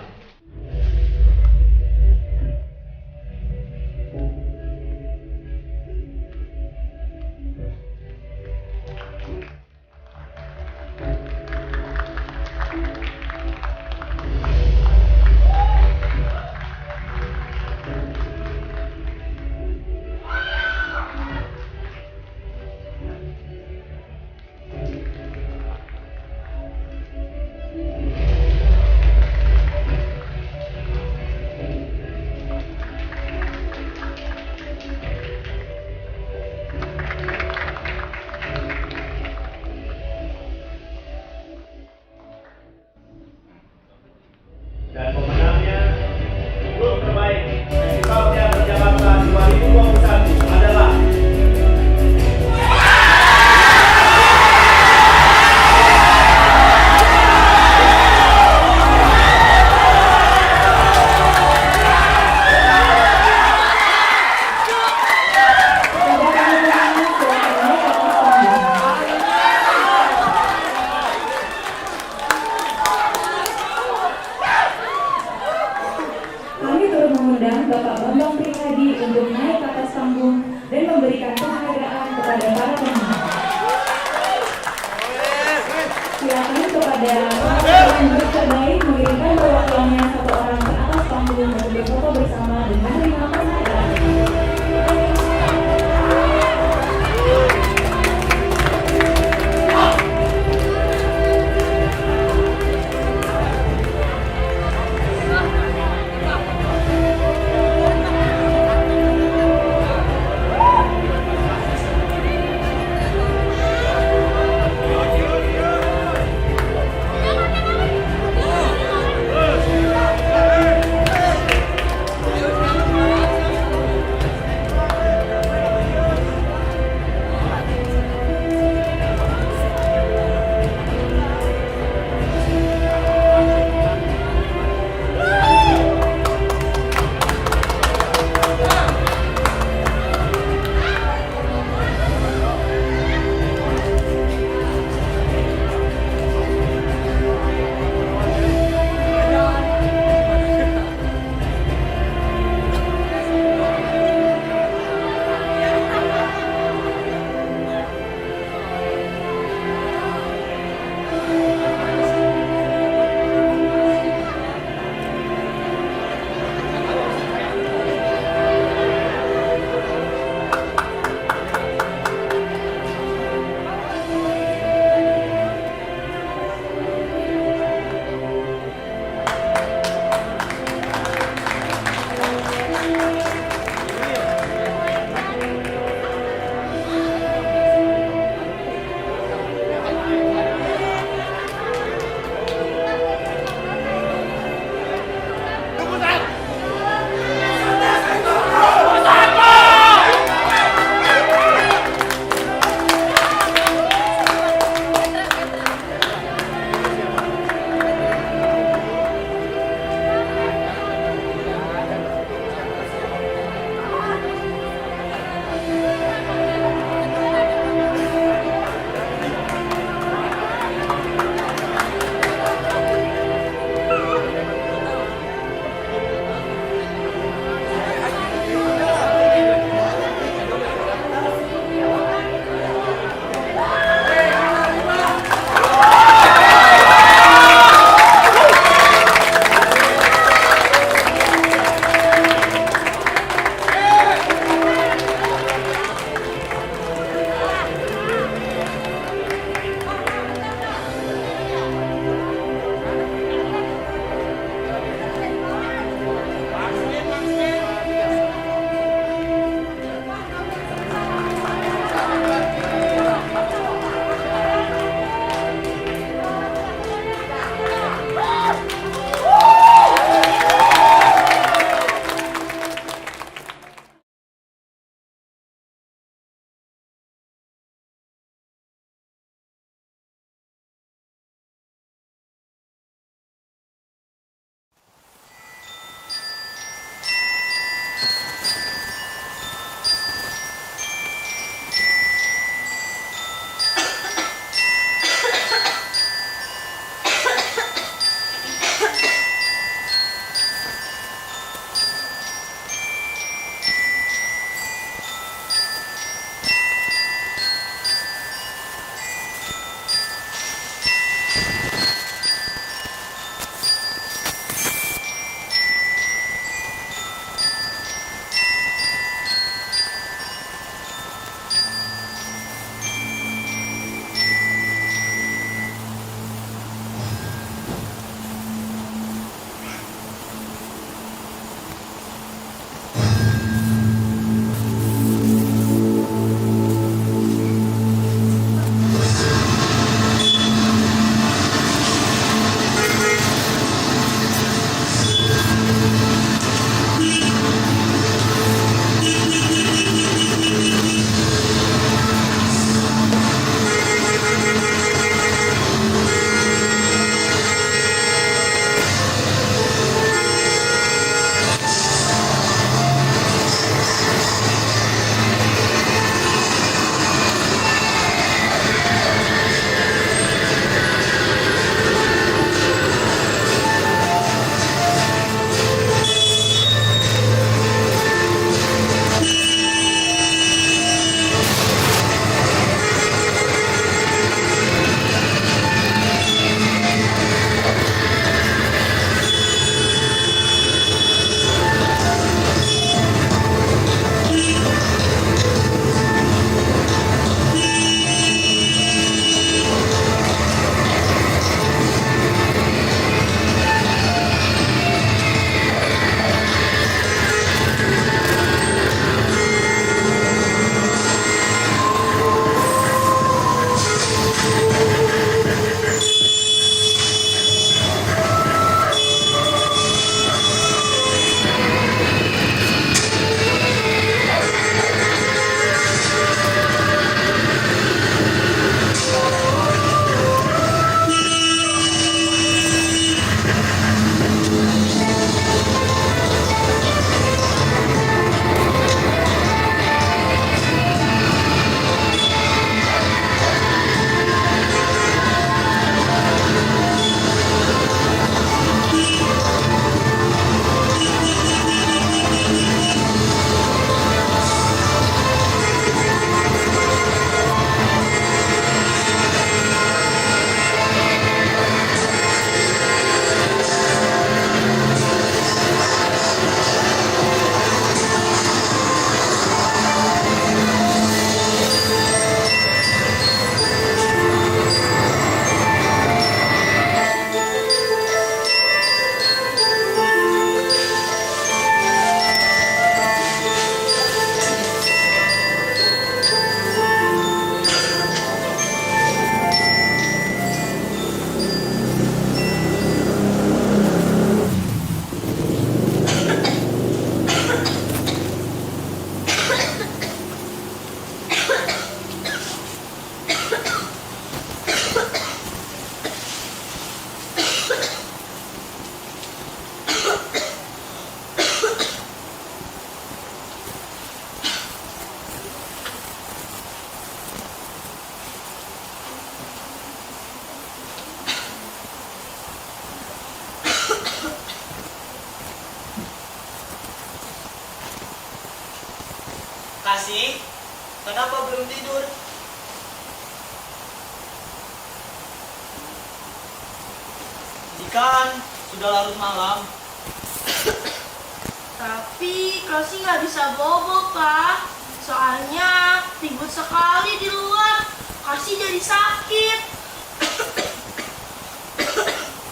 kepada pasangan grup terbaik mengirimkan perwakilannya satu orang ke atas panggung untuk berfoto bersama dengan 5 penghargaan. Kasih, kenapa belum tidur? Ini kan sudah larut malam. Tapi Kasih nggak bisa bobo, Kak. Soalnya ribut sekali di luar. Kasih jadi sakit.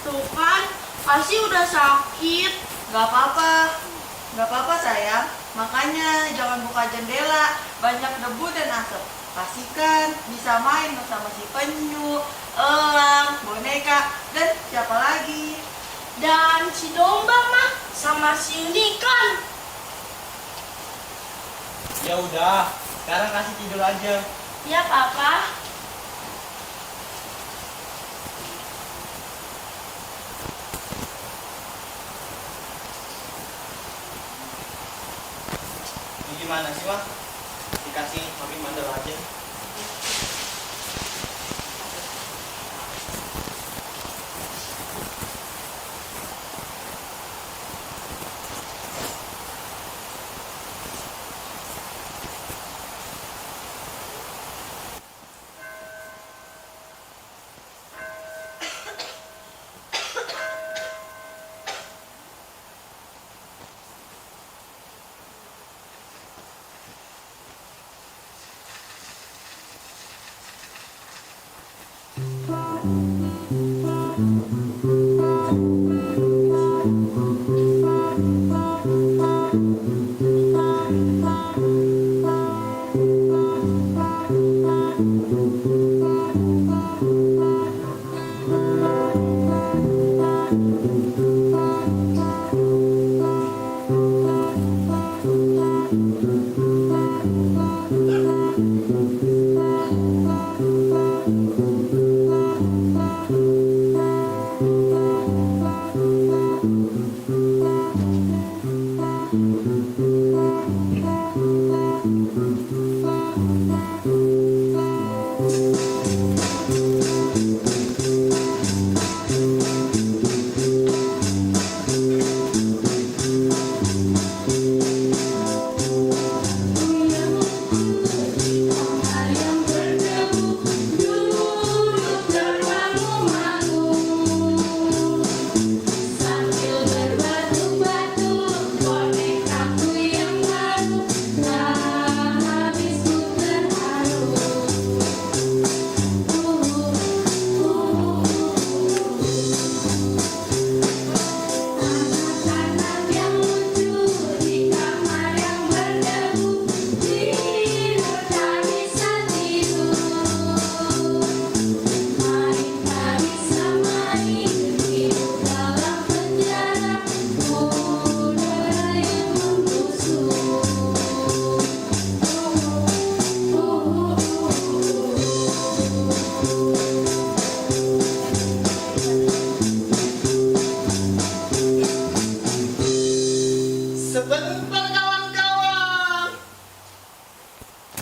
Tuh kan, Kasih udah sakit. Gak apa-apa sayang. Makanya jangan buka jendela, banyak debu dan asap. Kasih kan bisa main bersama si penyu, elang, boneka, dan siapa lagi? Dan si domba mah sama si unicorn. Ya udah, sekarang Kasih tidur aja. Ya, Papa. Ini gimana sih, Wah? Dikasih makin bandel aja.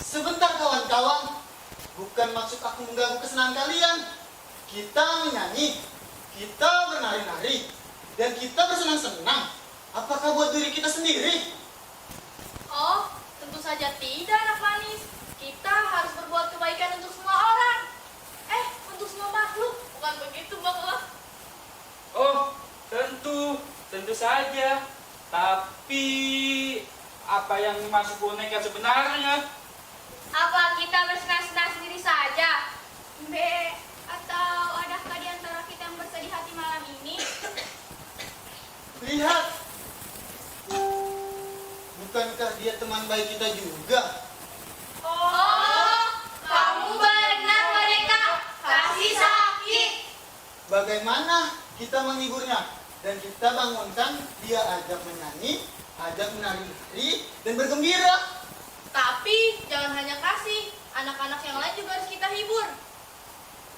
Sebentar kawan-kawan, bukan maksud aku mengganggu kesenangan kalian. Kita menyanyi, kita bernari-nari, dan kita bersenang-senang. Apakah buat diri kita sendiri? Oh, tentu saja tidak, anak manis. Kita harus berbuat kebaikan untuk semua orang. Untuk semua makhluk, bukan begitu, Bapak? Oh, tentu saja. Tapi apa yang dimaksud boneka sebenarnya? Apa kita bersenang-senang sendiri saja? Atau adakah di antara kita yang bersedih hati malam ini? Lihat, bukankah dia teman baik kita juga? Oh, kamu benar, boneka. Kasih sakit. Bagaimana kita menghiburnya? Dan kita bangunkan, dia ajak menyanyi, ajak menari-nari, dan bergembira. Tapi jangan hanya Kasih, anak-anak yang lain juga harus kita hibur.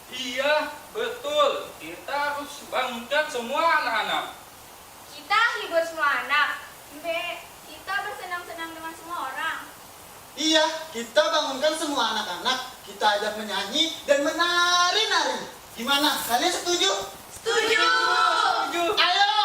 Iya, betul. Kita harus bangunkan semua anak-anak. Kita hibur semua anak. Kita bersenang-senang dengan semua orang. Iya, kita bangunkan semua anak-anak, kita ajak menyanyi dan menari-nari. Gimana? Kalian setuju? Setuju. Ayo! Ayo!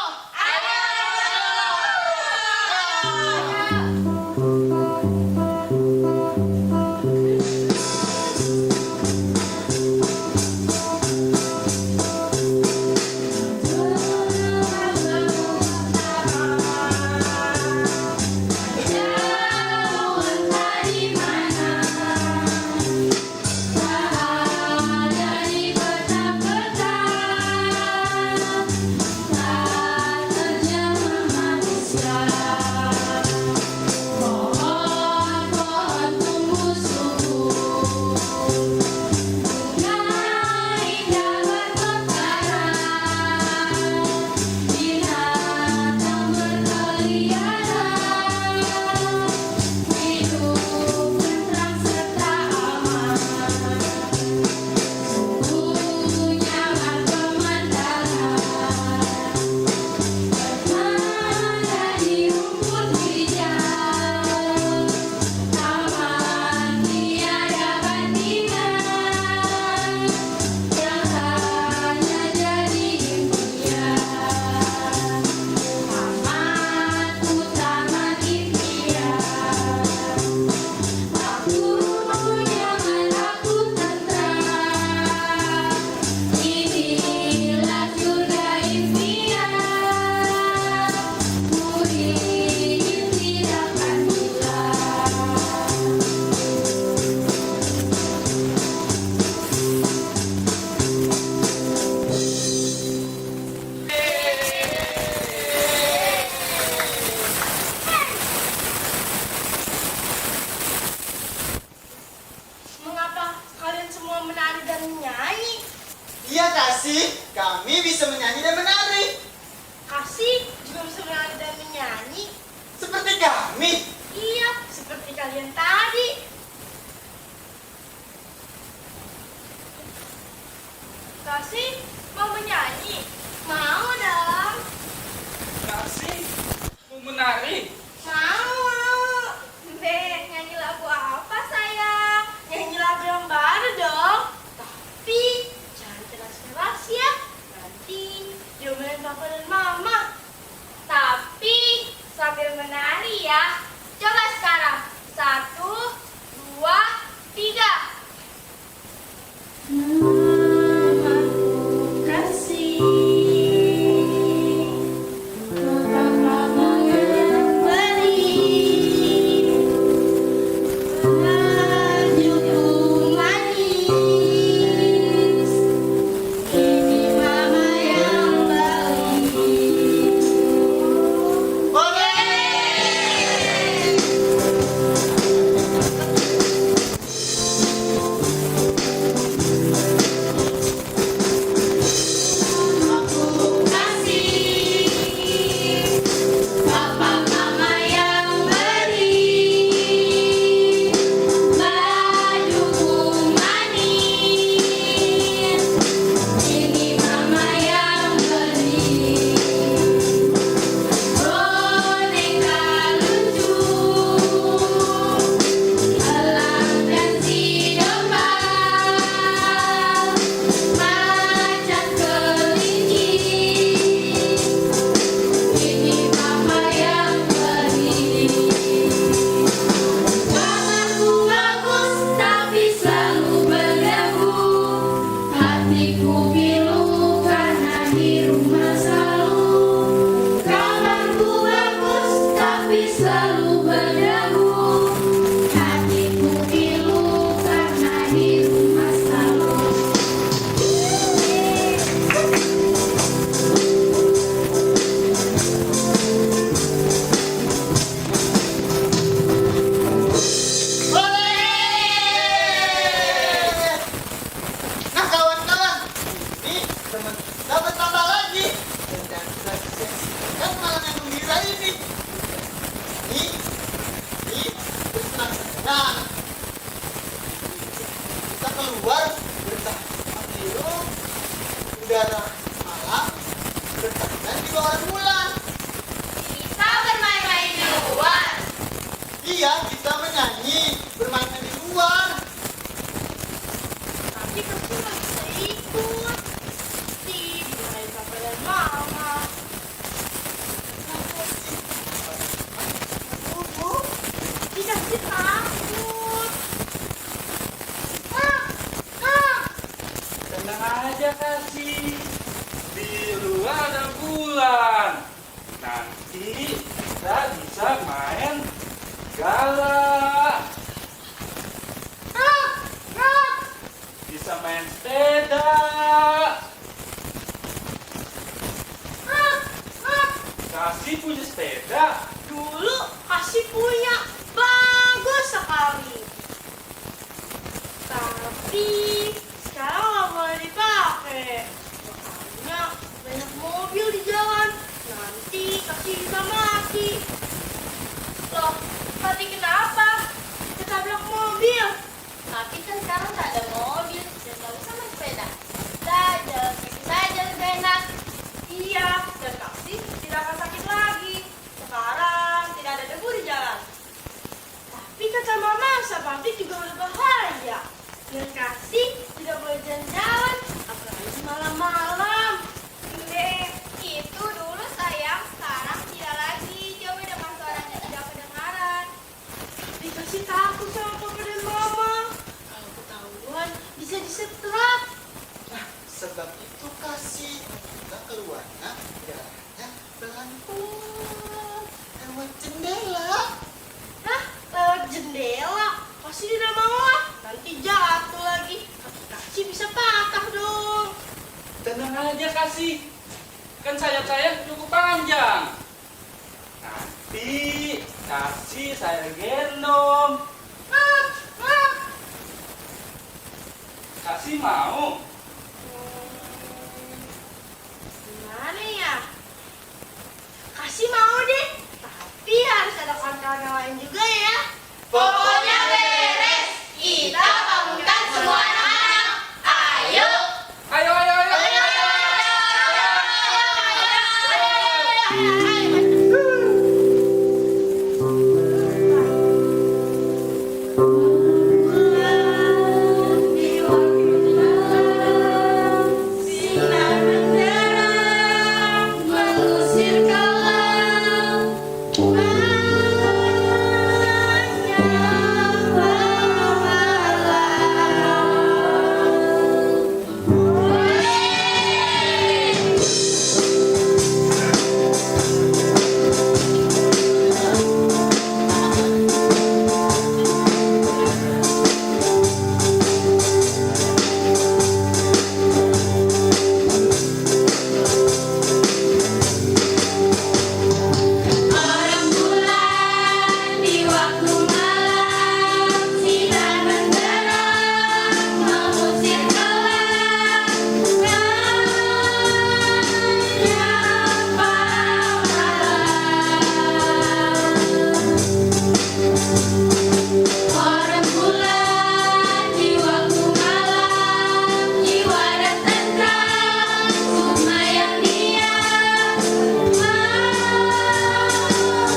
menyanyi. Iya Kasih, kami bisa menyanyi dan menari. Kasih juga bisa menari dan menyanyi. Seperti kami. Iya, seperti kalian tadi. Kasih mau menyanyi? Mau dong. Kasih mau menari. Mau. Nyanyi lagu apa sayang? Nyanyi lagu yang baru dong. Tapi jangan keras-keras ya. Nanti diomelin papa dan mama. Tapi sambil menari ya. Coba sekarang. 1, 2, 3. udara malam bertahan di bawah bulan. Kita bermain-main di luar. Iya, kita menyanyi, bermain di luar. Tapi pasti nggak bisa ikut. Dimarahin papa dan mama. Dikasih takut. Tenang aja kasih, di luar ada bulan. Nanti kita bisa main gala. Bisa main sepeda. Kasih punya sepeda. Dulu Kasih punya, bagus sekali. Tapi sekarang nggak boleh dipakai. Makanya banyak mobil di jalan. Nanti Kasih bisa mati. Loh, mati kenapa? Ketabrak mobil. Tapi kan sekarang nggak ada mobil dan nggak bisa main sepeda. Jalan kaki saja lebih enak. Iya, dan Kasih tidak akan sakit lagi. Sekarang tidak ada debu di jalan. Tapi kata mama, sampah juga berbahaya. Dan Kasih tidak boleh jalan-jalan, apalagi malam-malam. Itu dulu sayang, sekarang tidak lagi. Coba dengan suara yang tidak kedengaran. Dikasih takut sama papa dan mama. Kalau ketahuan bisa disetrap. Nah, sebab itu Kasih kita keluarnya jalannya pelan-pelan lewat jendela. Hah? Lewat jendela? Kasih tidak mau ah. Nanti jatuh lagi. Kaki Kasih bisa patah dong. Tenang aja kasih, kan sayap saya cukup panjang. Nanti kasih saya gendong. Kasih mau. Gimana ya? Kasih mau deh, tapi harus ada kawan-kawan yang lain juga ya. Pokoknya beres. Kita bangunkan semua anak-anak. Ayo. Ayo, ayo, ayo. Sinar benderang mengusir kelam. Orang bulan di waktu malam, sinar benderang mengusir kelam. Orang bulan di waktu malam, jiwa dan tentram, sukma yang diam,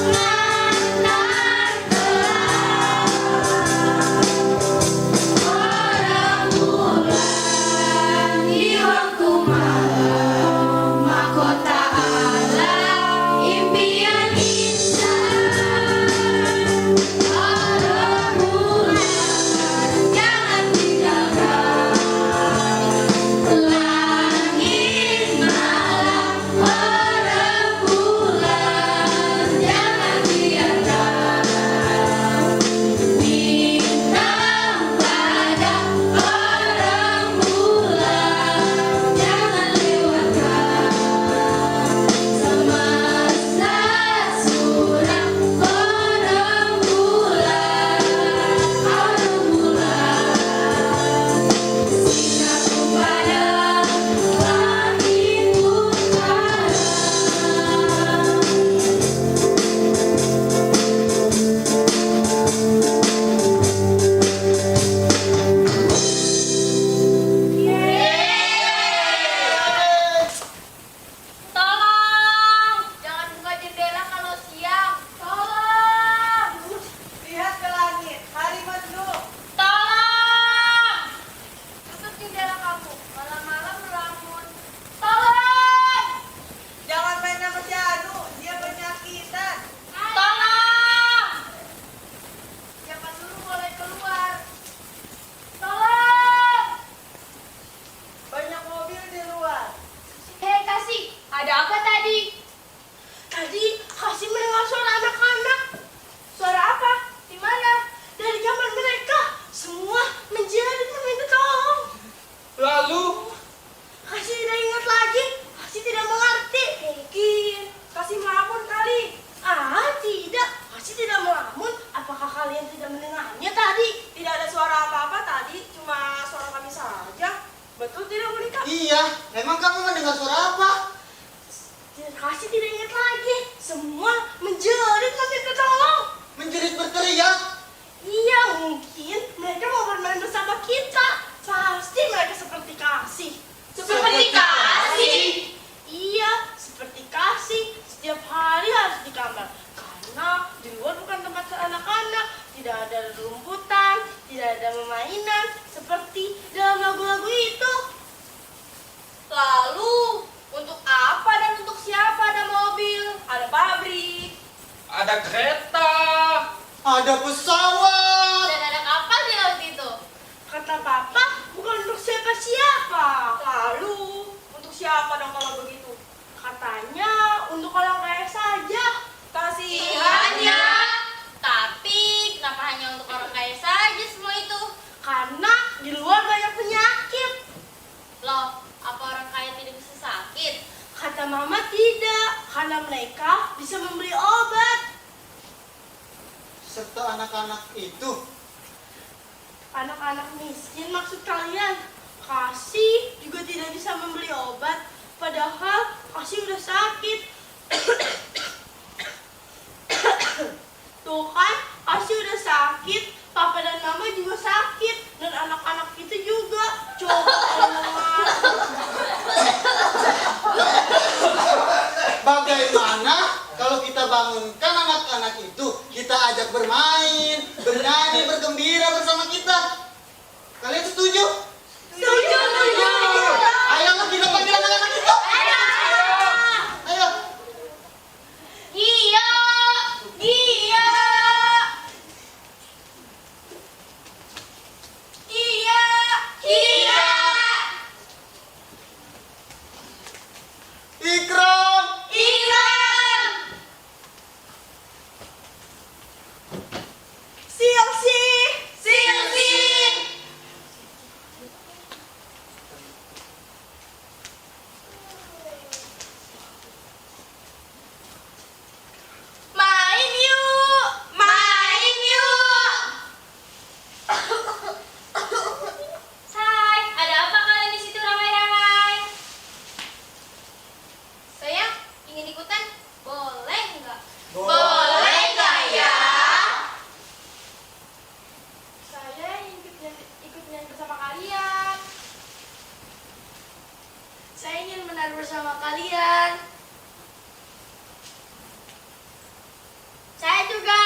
mengantar orang bulan di waktu malam, mahkota alam, impian insan. Orang bulan jangan tinggalkan langit malam. Orang bulan jangan biarkan bintang padam. Orang bulan jangan lewatkan semesta suram. Orang bulan sinar pada langit utara. Tolong, jangan buka jendela kalau siang. Tolong. Lihat ke langit, hari mendung. Tolong! Tutup jendela kamu, malam-malam melamun. Tolong! Jangan main sama si Anu, dia penyakitan. Tolong! Siapa suruh boleh keluar? Tolong! Banyak mobil di luar. Hei Kasih, ada apa tadi? Tadi Kasih mendengar suara anak-anak. Suara apa? Di mana? Dari zaman mereka. Semua menjerit meminta tolong. Lalu, Kasih tidak ingat lagi. Kasih tidak mengerti. Mungkin Kasih melamun kali. Tidak. Kasih tidak melamun. Apakah kalian tidak mendengarnya tadi? Tidak ada suara apa-apa tadi, cuma suara kami saja. Betul tidak, Monika? Iya, emang kamu mendengar suara apa? Kasih tidak ingat lagi. Semua menjerit meminta tolong. Menjerit berteriak. Iya, mungkin mereka mau bermain bersama kita. Pasti mereka seperti Kasih. Seperti Kasih? Iya, seperti Kasih. Setiap hari harus di kamar. Karena di luar bukan tempat anak-anak. Tidak ada rumputan, tidak ada permainan. Seperti dalam lagu-lagu itu. Lalu, untuk apa dan untuk siapa ada mobil? Ada pabrik. ada kereta. Ada pesawat. Dan ada kapal di laut itu. Kata Papa, bukan untuk siapa-siapa. Lalu, untuk siapa dong kalau begitu? Katanya untuk orang kaya saja. Kasihan ya. Tapi kenapa hanya untuk orang kaya saja semua itu? Karena di luar banyak penyakit. Loh, apa orang kaya tidak bisa sakit? Kata Mama tidak, karena mereka bisa membeli obat. Serta anak-anak itu. Anak-anak miskin maksud kalian? Kasih juga tidak bisa membeli obat, padahal Kasih udah sakit. Tuh kan, Kasih udah sakit, Papa dan Mama juga sakit, dan anak-anak kita juga. Coba Bagaimana kalau kita bangunkan anak-anak itu, kita ajak bermain, bernyanyi, bergembira bersama kita? Kalian setuju? Setuju. Ayo kita panggil anak-anak itu. Ayo. Iya. Ikram. Silsi. Main yuk. Hai, ada apa kalian di situ ramai-ramai? Sayang, ingin ikutan? Boleh nggak? Boleh nggak ya? Saya ingin ikut nyanyi bersama kalian. Saya ingin menari bersama kalian. Saya juga.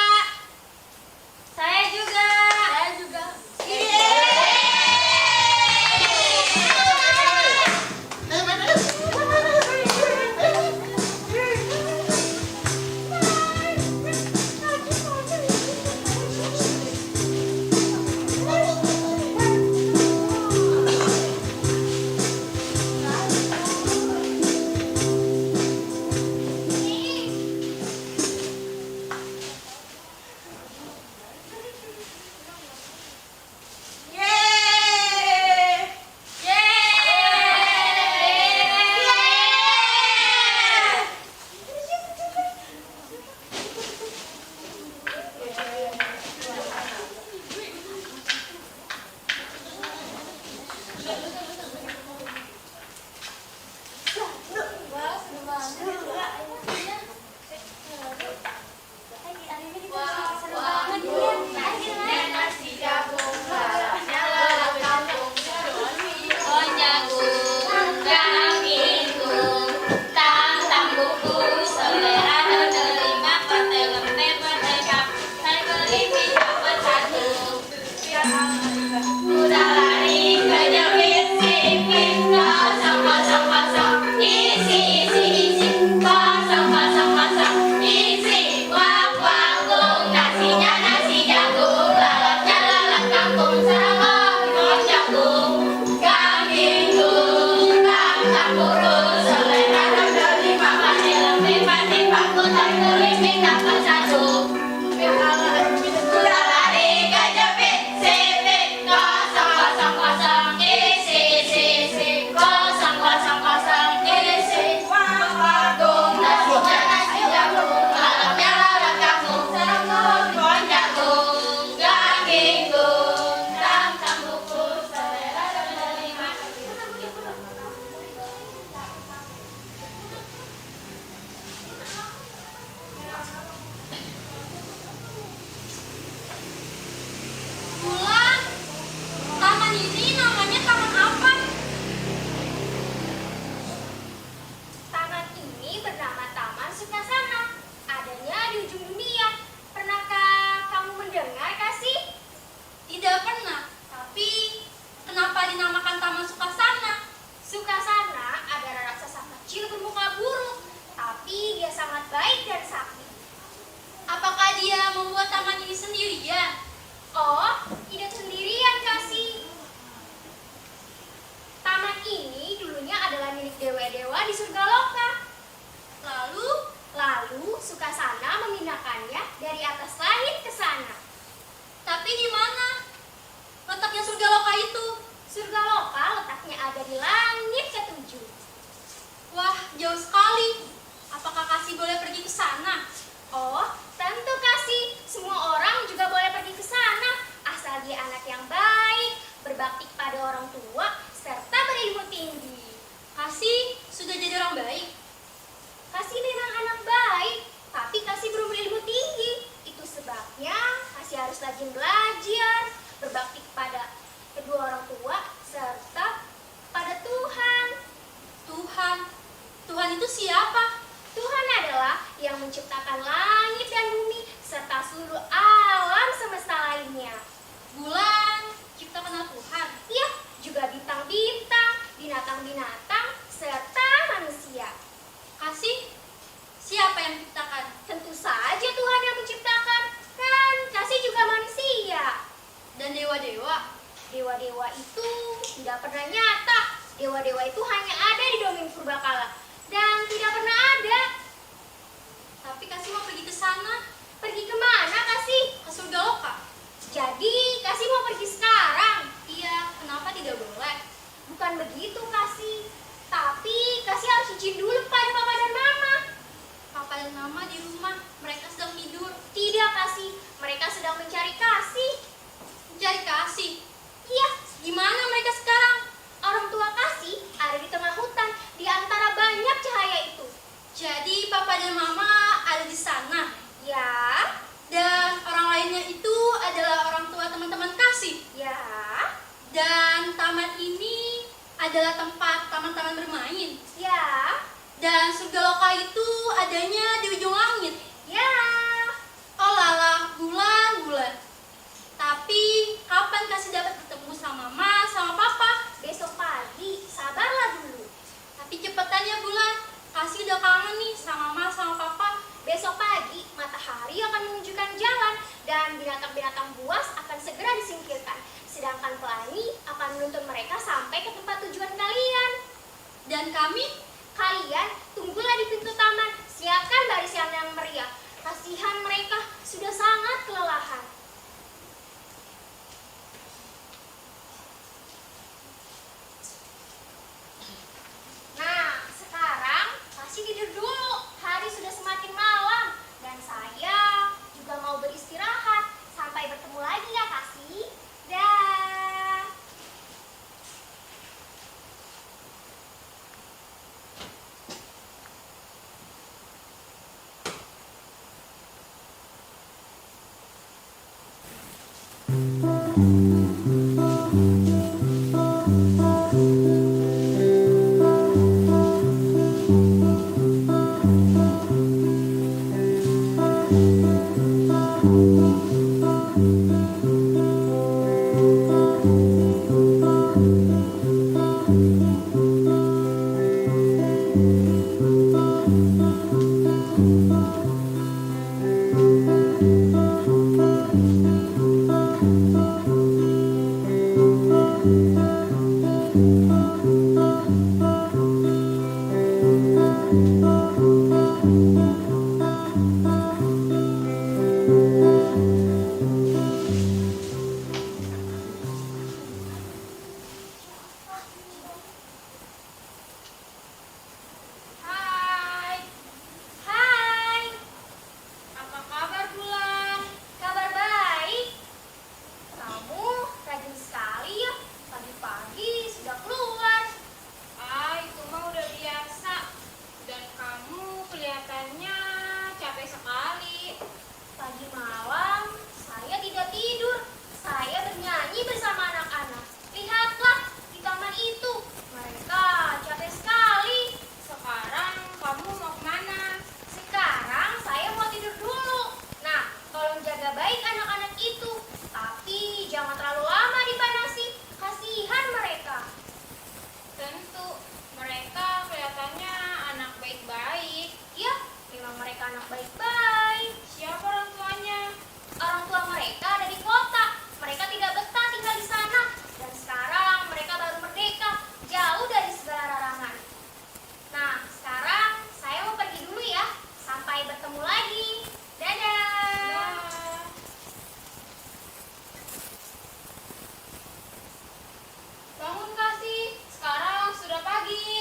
berbakti kepada orang tua, serta pernah nyata. Dewa-dewa itu hanya ada di dongeng purbakala dan tidak pernah ada. Tapi Kasih mau pergi ke sana. Pergi kemana Kasih? Ke surga loka. Jadi Kasih mau pergi sekarang? Iya, kenapa tidak boleh? Bukan begitu Kasih. Tapi Kasih harus izin dulu pada Papa dan Mama. Papa dan Mama di rumah, mereka sedang tidur. Tidak Kasih, mereka sedang mencari Kasih. Mencari Kasih? Iya, gimana mereka sekarang? Orang tua Kasih ada di tengah hutan, di antara banyak cahaya itu. Jadi Papa dan Mama ada di sana? Ya. Dan orang lainnya itu adalah orang tua teman-teman Kasih? Ya. Dan taman ini adalah tempat taman-taman bermain? Ya. Dan surga loka itu adanya di ujung langit? Ya. Oh lala, bulan. Tapi kapan Kasih dapat bertemu sama Mama, sama Papa? Besok pagi, sabarlah dulu. Tapi cepetan ya bulan, Kasih udah kangen nih sama Mama, sama Papa. Besok pagi, matahari akan menunjukkan jalan dan binatang-binatang buas akan segera disingkirkan. Sedangkan pelangi akan menuntun mereka sampai ke tempat tujuan kalian. Dan kalian tunggulah di pintu taman. Siapkan barisan yang meriah. Kasihan mereka sudah sangat kelelahan. Nah, sekarang Kasih tidur dulu. Hari sudah semakin malam dan saya juga mau beristirahat. Sampai bertemu lagi ya Kasih. Dah. Hai. Apa kabar Bulan? Kabar baik. Kamu rajin sekali ya. Pagi-pagi sudah keluar. Itu mah udah biasa. Dan kamu kelihatannya capek sekali. Pagi malam saya tidak tidur. Saya bernyanyi bersama anak-anak. Lihatlah di taman itu. Mereka capek sekali. Sekarang kamu mau kemana? Sekarang saya mau tidur dulu. Nah, tolong jaga baik anak-anak itu. Tapi jangan terlalu lama dipanasi. Kasihan mereka. Tentu, mereka kelihatannya anak baik-baik. Ya, memang mereka anak baik-baik. Siapa orang tuanya? Orang tua mereka ada di kota. Mereka tidak betah tinggal di sana. Dan sekarang mereka baru merdeka, jauh dari segala larangan. Nah, sekarang saya mau pergi dulu ya. Sampai bertemu lagi. Dadah. Bangun Kasih, sekarang sudah pagi.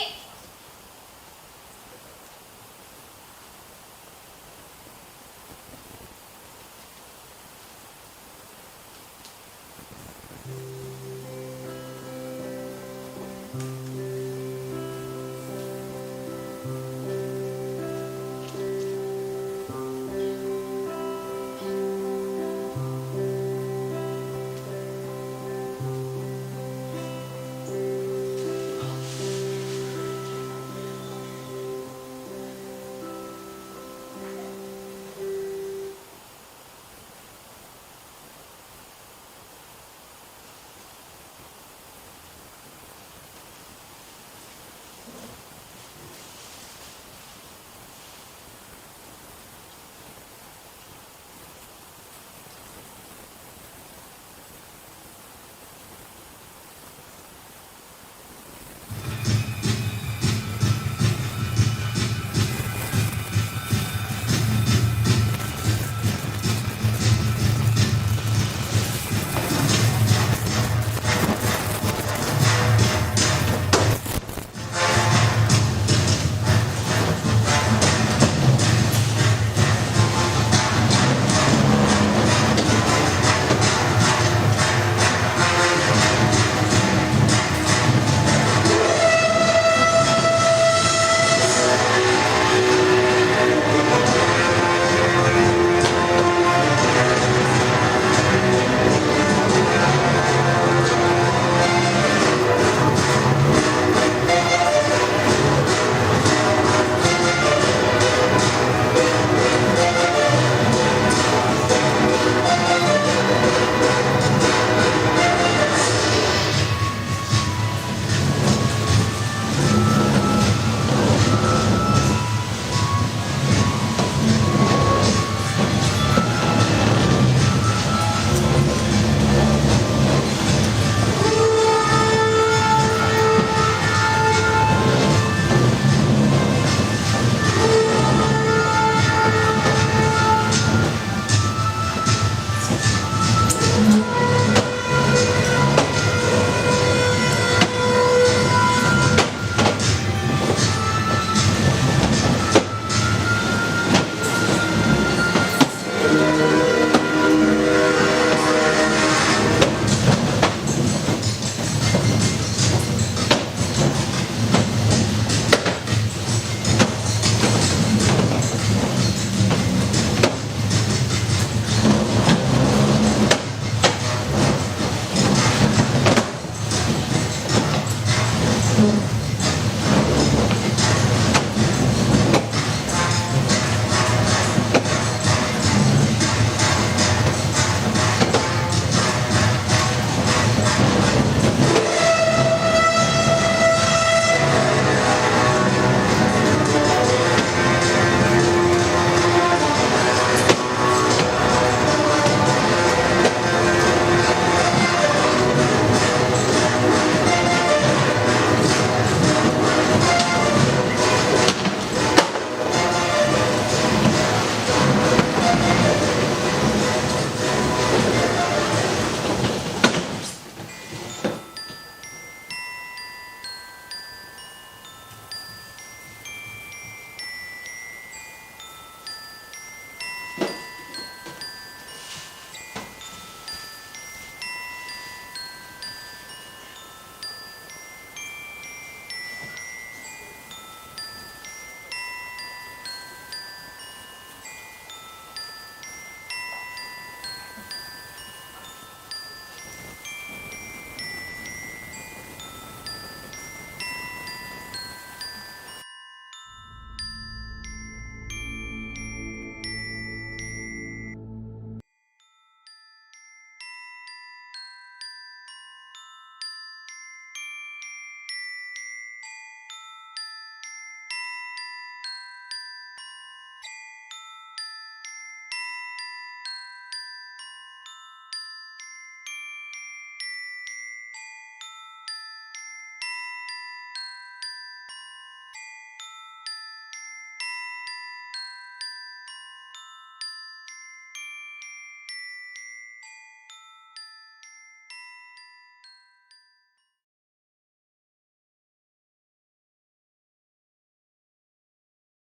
Thank you.